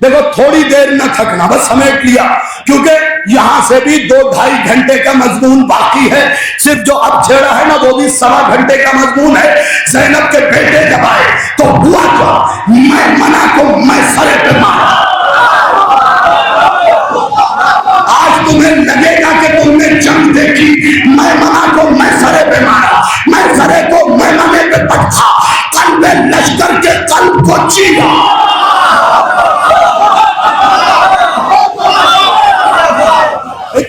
देखो थोड़ी देर न थकना, बस समेट लिया, क्योंकि यहां से भी 2-2.5 घंटे का मजमून बाकी है। सिर्फ जो अब छेड़ा है ना वो भी 1.25 घंटे का मजमून है। ज़ैनब के बेटे जब आए तो हुआ क्या, मैं मना को मैं सरे पे मारा। आज तुम्हें लगेगा कि तुमने जंग देखी। मैं मना को मैं सरे पे मारा, मैं सरे को मैं मने पे पटका, कल में लश्कर के कल को चीरा।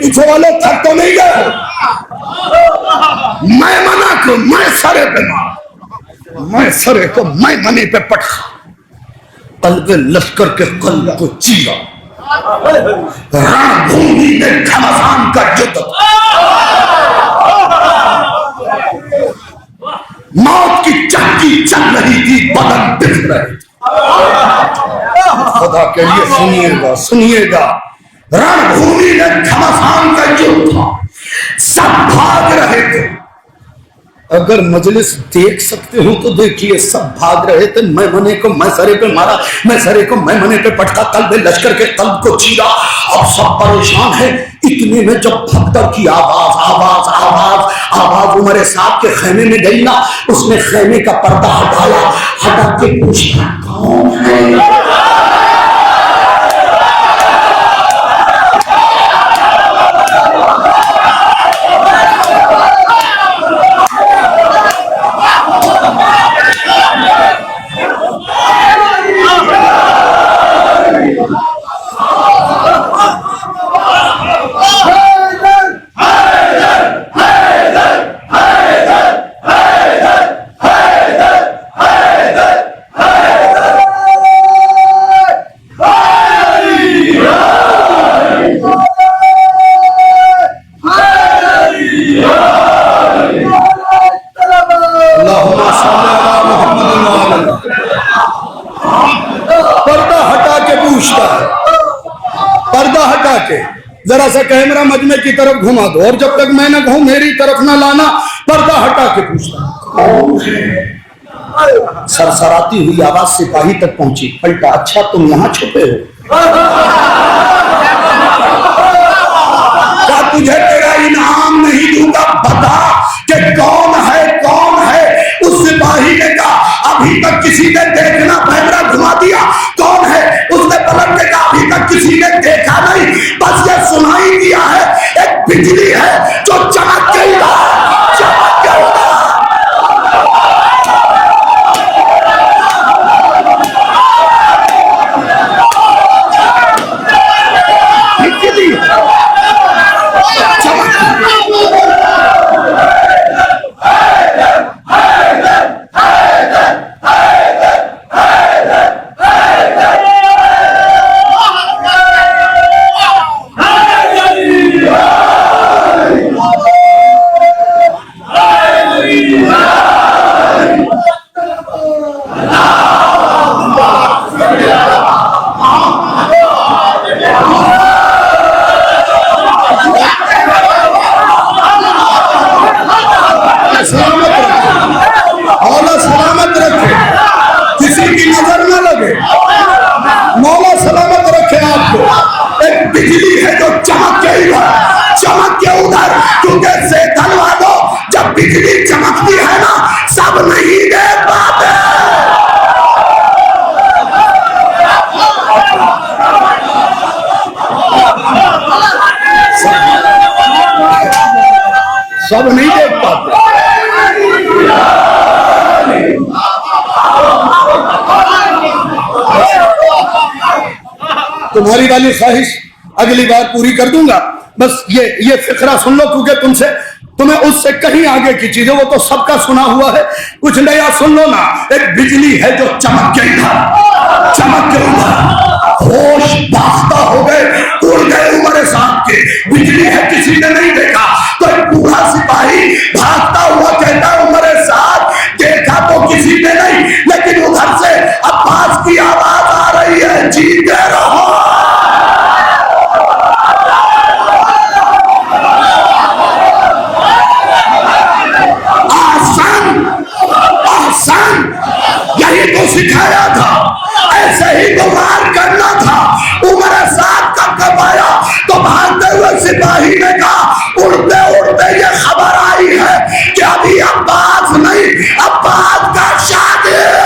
पीछे वाले थक तो नहीं गए। मैं मना को मैं सरे पे मारा, मैं सरे को मैं मने पे पटका, कल्बे लश्कर के कल्ब को चीरा। रणभूमि में घमासान का युद्ध, मौत की चक्की चल रही थी, बदन बिखर रहे थे। खुदा के लिए सुनिएगा, सुनिएगा। रणभूमि में घमासान का युद्ध था, सब भाग रहे थे। अगर मजलिस देख सकते हो तो देखिए, सब भाग रहे थे। मैं मने को मैं सरे पे मारा, मैं सरे को मैं मने पे पटका, कल्ब लश्कर के कल्ब को चीरा। अब सब परेशान है। इतने में जब भगदड़ की आवाज आवाज आवाज आवाज उमर साहब के खेमे में गई ना, उसने खेमे का पर्दा हटाया, हटा के पूछा कौन है। जरा सा कैमरा मजमे की तरफ घुमा दो, और जब तक मैं ना कहूं मेरी तरफ ना लाना, पर्दा हटा के पूछता कौन है। सरसराती हुई आवाज सिपाही तक पहुंची। पलटा, अच्छा तुम यहां छुपे हो, क्या तुझे तेरा इनाम नहीं दूंगा, बता कि कौन है कौन है। उस सिपाही ने कहा अभी तक किसी ने देखना, कैमरा घुमा दिया, कौन है। उसने पलट के कहा अभी तक किसी ने देखा नहीं, बस ये सुनाई दिया है, एक बिजली है जो चमक गई है, चमक गई है। बिजली चमक बिजली चमकती है ना, सब नहीं देख पाते। सब नहीं देख पाते। तुम्हारी वाली ख्वाहिश अगली बार पूरी कर दूंगा। बस ये फिक्रा सुन लो, क्योंकि तुम्हें उससे कहीं आगे की चीजें, वो तो सबका सुना हुआ है, कुछ नया सुन लो ना। एक बिजली है जो चमक के इधर, चमक के उधर, होश बाख्ता हो गए, किसी ने नहीं देखा। तो एक बूढ़ा सिपाही भागता हुआ कहता है मेरे साथ, देखा तो किसी ने नहीं, लेकिन उधर से अब्बास की आवाज आ रही है, जीते रहो। यही तो सिखाया था, ऐसे ही तो वार करना था। उमर साथ का कब आया तो भागते हुए सिपाही ने कहा, उड़ते उड़ते ये खबर आई है कि अभी अब्बास नहीं, अब्बास का शागिर्द।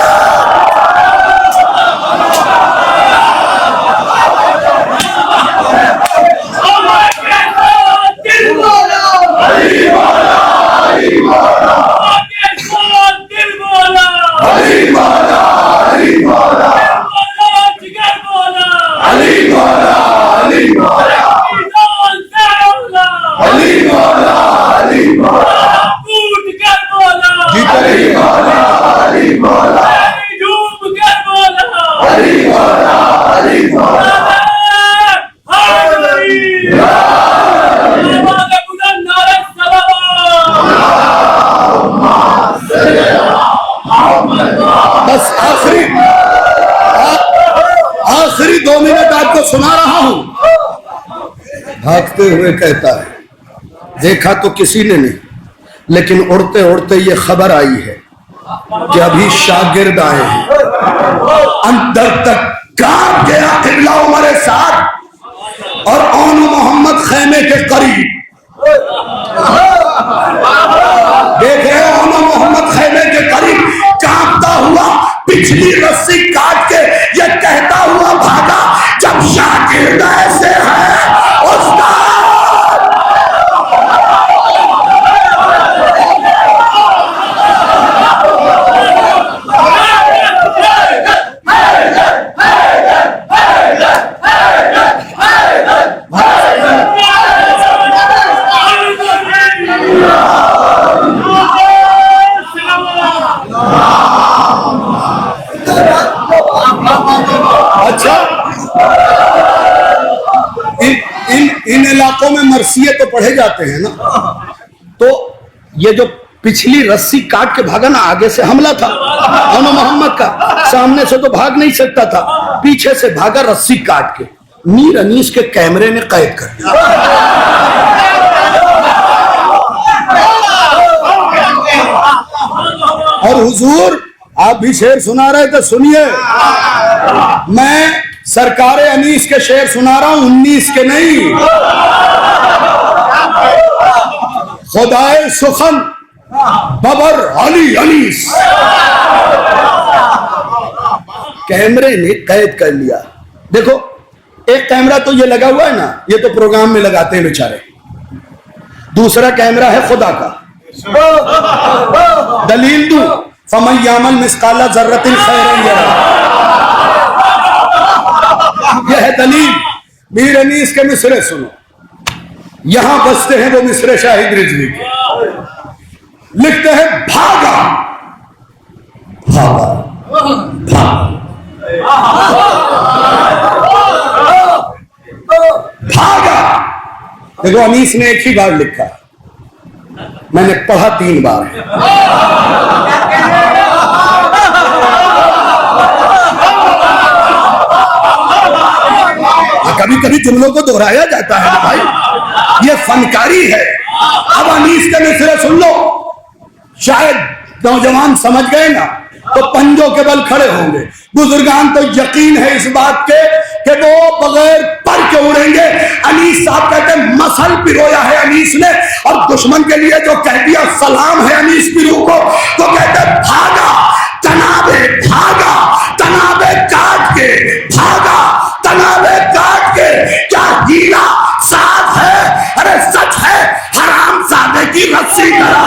बस आखिरी 2 मिनट आपको सुना रहा हूं। भागते हुए कहता है, देखा तो किसी ने नहीं, लेकिन उड़ते उड़ते ये खबर आई है कि अभी शागिर्द आए हैं। अंदर तक कांप गया किबला उमर साथ और ओन मोहम्मद खेमे के करीब देख रहे हो। ओन मोहम्मद खेमे के करीब कांपता हुआ पिछली रस्सी काट के ये कहता हुआ भागा, जब शागिर्द ऐसे है उस्ताद। अच्छा, इन इलाकों में मरसिये तो पढ़े जाते हैं ना, तो ये जो पिछली रस्सी काट के भागा ना, आगे से हमला था ओन मोहम्मद का, सामने से तो भाग नहीं सकता था, पीछे से भागा रस्सी काट के, मीर अनीस के कैमरे में कैद कर दिया। और हुजूर आप भी शेर सुना रहे थे, सुनिए, मैं सरकारे अनीस के शेर सुना रहा हूं, 19 के नहीं। खुदाए सुखन बबर अली अनीस कैमरे ने कैद कर लिया। देखो, एक कैमरा तो ये लगा हुआ है ना, ये तो प्रोग्राम में लगाते हैं बेचारे, दूसरा कैमरा है खुदा का। दलील दूं, फमन यामल मिस्काला जर्रतिन खैरन यरा, यह है दलील। मीर अनीस के मिसरे सुनो, यहां बसते हैं वो मिसरे शाहिद रिजवी के, लिखते हैं भागा भागा भागा। देखो, अनीस ने एक ही बार लिखा, मैंने पढ़ा 3 बार है। कभी कभी जुमलों को दोहराया जाता है ना भाई, ये फनकारी है। अब अनीस के मिसरे सुन लो, शायद नौजवान समझ गए ना तो पंजों के बल खड़े होंगे। बुजुर्गान तो यकीन है इस बात के कि वो बगैर पर के उड़ेंगे। अनीस साहब कहते हैं मसल पिरोया है अनीस ने, और दुश्मन के लिए जो कह दिया सलाम है अनीस पिरू को, तो कहते भागा तनाबे, भागा तनाबे काट के, भागा तनाबे काट के। क्या हीला साथ है? अरे सच है, हराम सादे की रस्सी करा।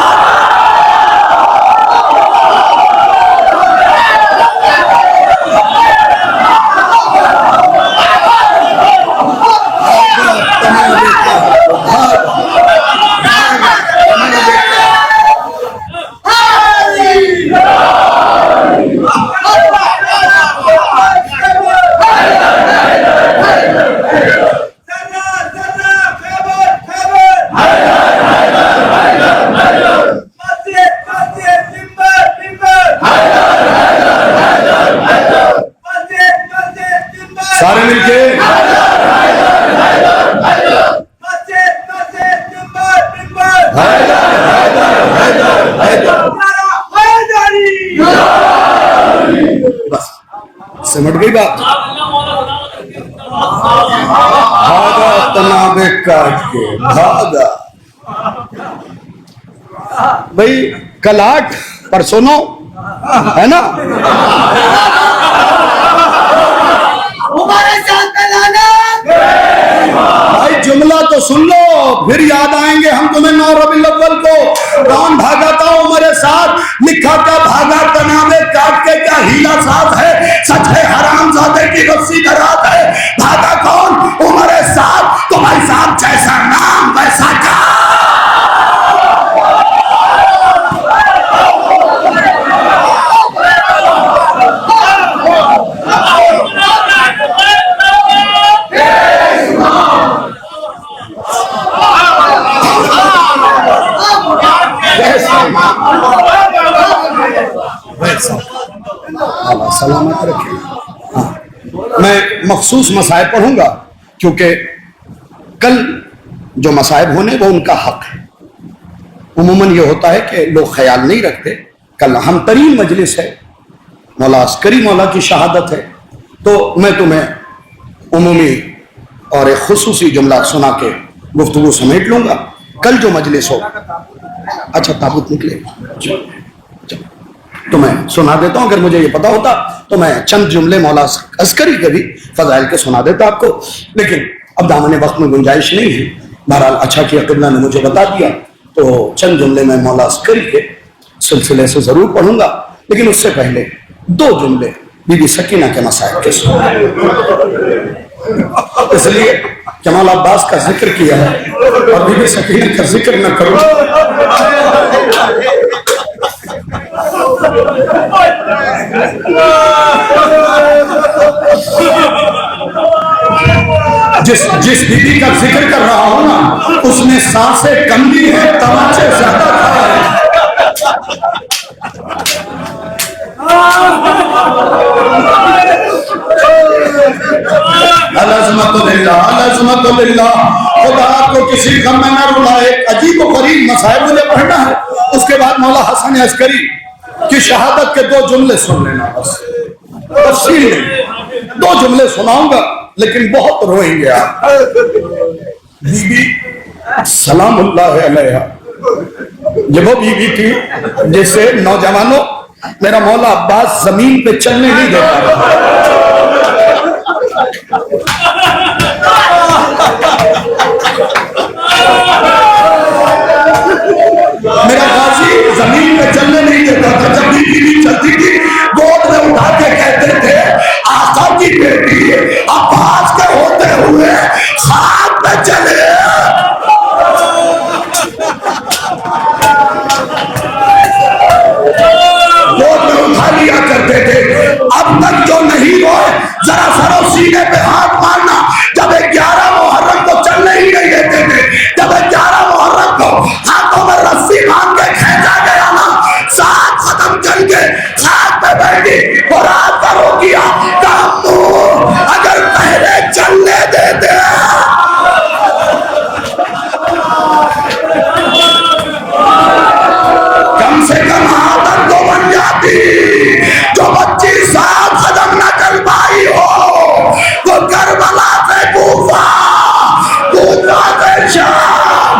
समझ गई बात? भागा तनाबे काट के भागा। भाई कल 8 परसों 9 है ना? भाई जुमला तो सुन लो, फिर याद आएंगे हम तुम्हें 9 रबीउल अव्वल को। कौन भागा था उमरे साथ? लिखा क्या भागा तनाबे काट के, क्या हीला साथ है? सच है हरामजादे की रस्सी दरात है। भागा कौन? उमरे साथ। तो भाई साहब जैसा नाम वैसा काम। सलामत रखे। हाँ, मैं मखसूस मसाइब पढ़ूंगा क्योंकि कल जो मसाइब होने वो उनका हक है। उमूमन ये होता है कि लोग ख्याल नहीं रखते। कल हम तरीन मजलिस है, मौला अस्करी मौला की शहादत है, तो मैं तुम्हें उमूमी और एक खुसूसी जुमला सुना के गुफ्तगू समेट लूंगा। कल जो मजलिस हो, अच्छा ताबूत निकले तो मैं सुना देता हूं। अगर मुझे ये पता होता तो मैं चंद जुमले मौला अस्करी के भी फजाइल के सुना देता आपको, लेकिन अब दामने वक्त में गुंजाइश नहीं है। बहरहाल अच्छा किया किबला ने मुझे बता दिया, तो चंद जुमले मैं मौला अस्करी के सिलसिले से जरूर पढ़ूंगा। लेकिन उससे पहले 2 जुमले बीबी सकीना के मसाइब के सुना, इसलिए जमाल अब्बास का जिक्र किया है और बीबी सकीना का जिक्र न करूं। जिस बीबी का जिक्र कर रहा हूं ना, उसने सांसें कम ली है, तमाचे ज्यादा खाए हैं। खुदा को किसी गम में न रुलाए। अजीब व गरीब मसाइब मुझे पढ़ना है। उसके बाद मौला हसन अस्करी की शहादत के 2 जुमले सुन लेना बस। तफसील नहीं, 2 जुमले सुनाऊंगा लेकिन बहुत रोएंगे आप। बीबी सलामुल्लाह अलैहा, ये वो बीबी थी जिसे नौजवानों मेरा मौला अब्बास जमीन पे चलने नहीं देता। मेरा गाजी जमीन पे चलने नहीं देता था। जब भी बीवी चलती थी गोद में उठा के कहते थे आका की बेटी अब्बास के होते हुए खाक पे चले। गोद में उठा लिया करते थे। अब तक जो नहीं रोए जरा सरो सीने पे हाथ मारना। जब 11 मुहर्रम को चलने ही नहीं देते थे, जब 11 मुहर्रम को हाथों में रस्सी बांध के खींचा गया ना, 7 कदम चल के खाट पे बैठी और रात का रो किया अगर पहले चलने देते कम से कम आदत तो बन जाती। जो बच्ची 7 कदम न चल पाई हो तो करबला से कूफा, कूफा से शाम।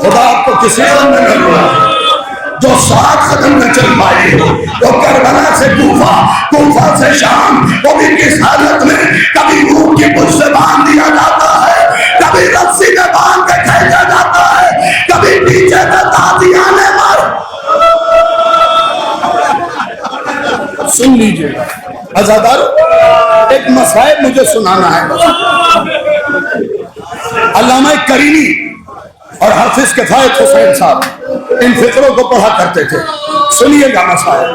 खुदा आपको किसी में न हुआ। जो 7 कदम न चल पाए तो करबला से कूफा, कूफा से शाम। वो भी किस हालत में? कभी मुंह की पुछ से बांध दिया जाता है, कभी रस्सी में बांध के खींचा जाता है, कभी पीछे से ताजिया ने मार। सुन लीजिए अज़ादार, एक मसाइब मुझे सुनाना है। अल्लामा करीमी और हाफिज किफायत हुसैन साहब इन फिक्रों को पढ़ा करते थे। सुनिएगा मसाइब।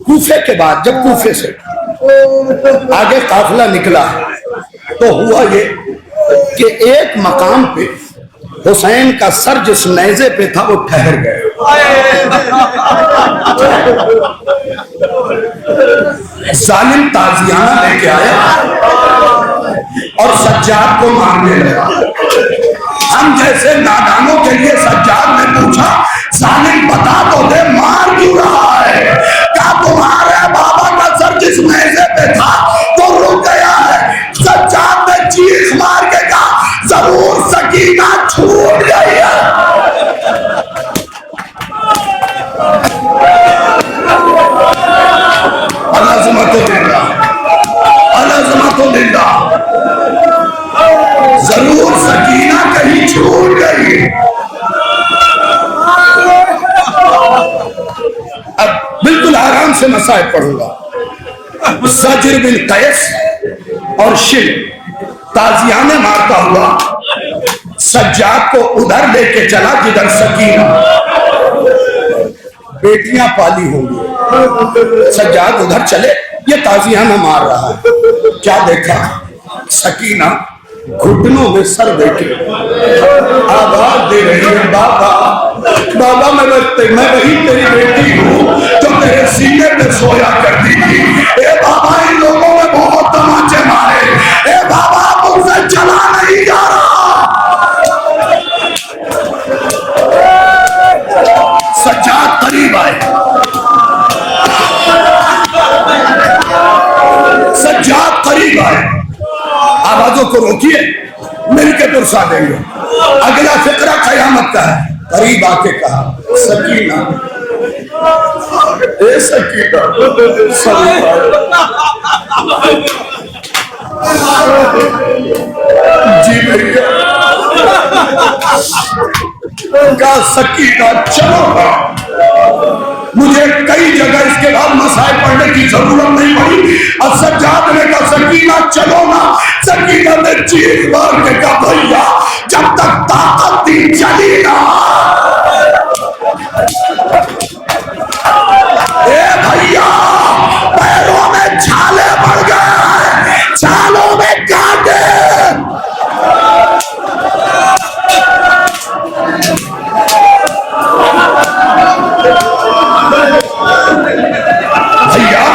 कूफे के बाद जब कूफे से आगे काफिला निकला तो हुआ ये कि एक मकाम पे हुसैन का सर जिस नेज़े पे था वो ठहर गए। जालिम ताजियाना लेके आया और सज्जाद को मारने लगा। हम जैसे नादानों के लिए सज्जाद ने पूछा, जालिम बता तो दे मार क्यों रहा है? क्या तुम्हारे बाबा का सर जिस मेजे पे था वो रुक गया है? सज्जाद ने चीख मार के कहा, जरूर सकीना छूट गई है। जरूर सकीना कहीं छूट गई। अब बिल्कुल आराम से मसाइल पढ़ूंगा। ज़ज्र बिन कैस और शिल ताजियाने मारता हुआ सज्जाद को उधर लेके चला जिधर सकीना बेटियां पाली होंगी। सज्जाद उधर चले, ये ताजियाना मार रहा है। क्या देखा? सकीना घुटनों में सर देके आवाज दे रही है, बाबा बाबा मैं वही तेरी बेटी हूँ जो तेरे सीने पे सोया करती थी। ए बाबा इन लोगों ने बहुत तमाचे मारे। ए बाबा मुझसे चला नहीं जा रहा। सज्जाद करीब आए, सज्जाद करीब आए। आवाजों को रोकिए, मिलके पुरसा देंगे। अगला फिक्रा कयामत का है। करीब आके कहा, सकीना ए सकीना जी भैया का सकीना चलो। मुझे कई जगह इसके बाद मसाइल पढ़ने की जरूरत नहीं पड़ी। और सज्जाद ने कहा, सकीना चलो ना। सकीना ने चीख मार के कहा, भैया जब तक ताकत थी चली ना। ए भैया पैरों में छाले पड़ गए, छालों में कांटे। भैया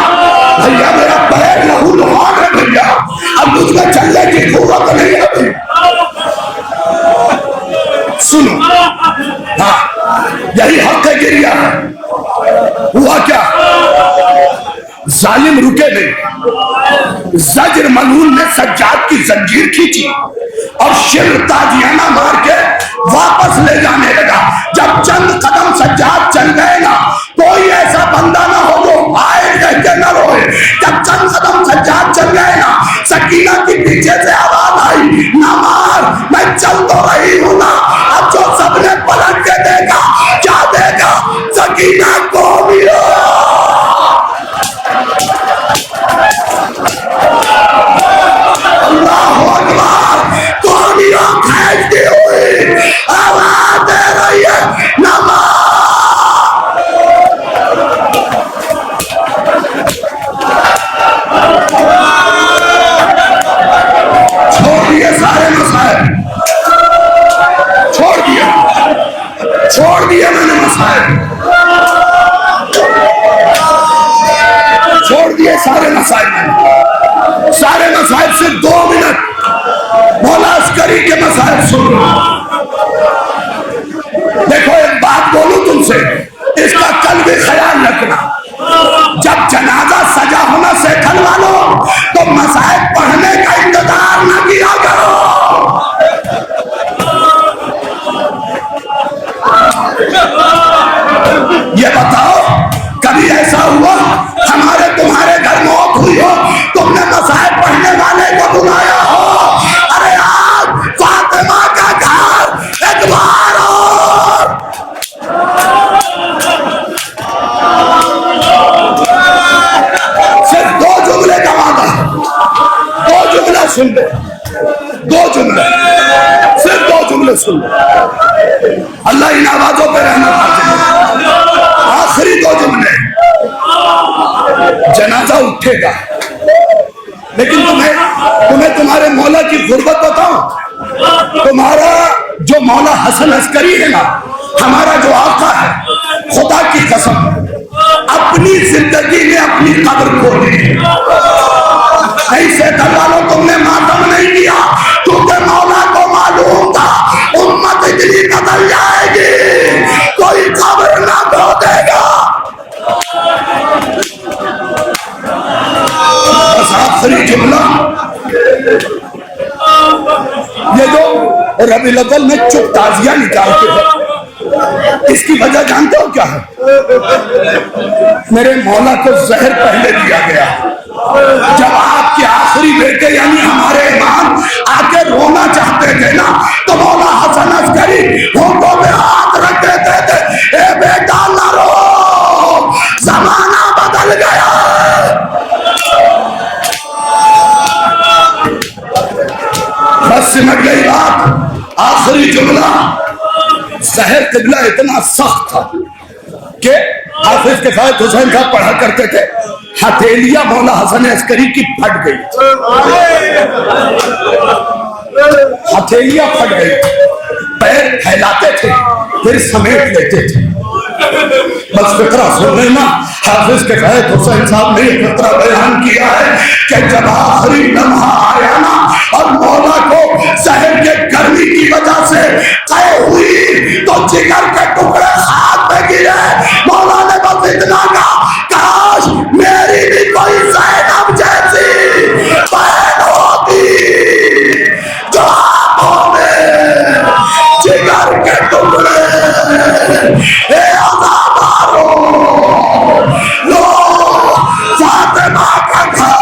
भैया मेरा पैर लहू लुहान है भैया, अब मुझमें चलने की जरूरत नहीं है। सुनो, हाँ यही हक है गिरिया। हुआ क्या? जालिम रुके नहीं। ज़ज्र मलून ने सज्जाद की जंजीर खींची और शिर ताजियाना मार के वापस ले जाने लगा। जब चंद कदम सज्जाद चल गए ना, कोई ऐसा बंदा ना हो जो आए कह के न रोए। जब चंद कदम सज्जाद चल गए ना, सकीना की पीछे से आवाज आई, ना मार, मैं चल तो रही हूं ना। अब जो सबने पलट के देखा, क्या देखा? सकीना को मिला। अल्लाह अकबर, कोहनियों खींचती हुई आवाज दे रही है, नमाज। छोड़ दिए सारे मसाइल, छोड़ दिए, छोड़ दिए मैंने मसाइल, छोड़ दिए सारे मसाइल। सारे मसाइल से 2 मिनट मौला अस्करी के मसाइल सुन। देखो एक बात बोलूं तुमसे, इसका कल भी ख्याल रखना। जब जनाजा सजा होना सेखल वालों, तो मसाइल पढ़ने का इंतजार न किया करो। ये बताओ कभी ऐसा हुआ हमारे तुम्हारे घर मौत हुई हो, तुमने मसाइल पढ़ने वाले को बुलाया हो? अरे आज फातिमा का घर एक बार और। सिर्फ 2 जुमले का वादा, 2 जुमले सुन लो, 2 जुमले, सिर्फ 2 जुमले सुन लो। अल्लाह इन आवाजों पे रहना चाहते। आखिरी 2 जुमले। जनाजा उठेगा, लेकिन तुम्हें तुम्हारे मौला की गुर्बत बताऊं। तुम्हारा जो मौला हसन अस्करी है ना, हमारा जो आका है, खुदा की कसम अपनी जिंदगी में अपनी कब्र खो दी। ऐसे घर वालों तुमने मातम नहीं किया, क्योंकि मौला को मालूम था उन कोई खबर ना खो देगा। बस आखिरी जुमला, ये जो रबीउल अव्वल में चुप ताजिया निकालते हैं, इसकी वजह जानते हो क्या है? मेरे मौला को जहर पहले दिया गया। जब आपके आखिरी बेटे यानी हमारे इमाम आके रोना चाहते थे ना, तो मौला हसन अस्करी होठों में हाथ रख देते थे, ए बेटा ना रो, जमाना बदल गया। बस सिमट गई बात। आखिरी जुमला, जहर किबला इतना सख्त था कि हाफिज किफायत हुसैन साहब पढ़ा करते थे, हथेलियां मौला हसन अस्करी की फट गई, हथेलियां फट गई, पैर फैलाते थे फिर समेट लेते थे। बस फिक्रा सुन लेना, हाफिज किफायत हुसैन साहब ने फिक्रा बयान किया है कि जब आखिरी लम्हा आया ना और मौला को जहर के गर्मी की वजह से तय हुई, तो जिगर के टुकड़े हाथ में गिरे। मौला ने बस इतना कहा, काश मेरी भी कोई ज़ैनब जैसी बहन होती जो आंखों में जिगर के टुकड़े अज़ाबारो लो फातिमा का घर।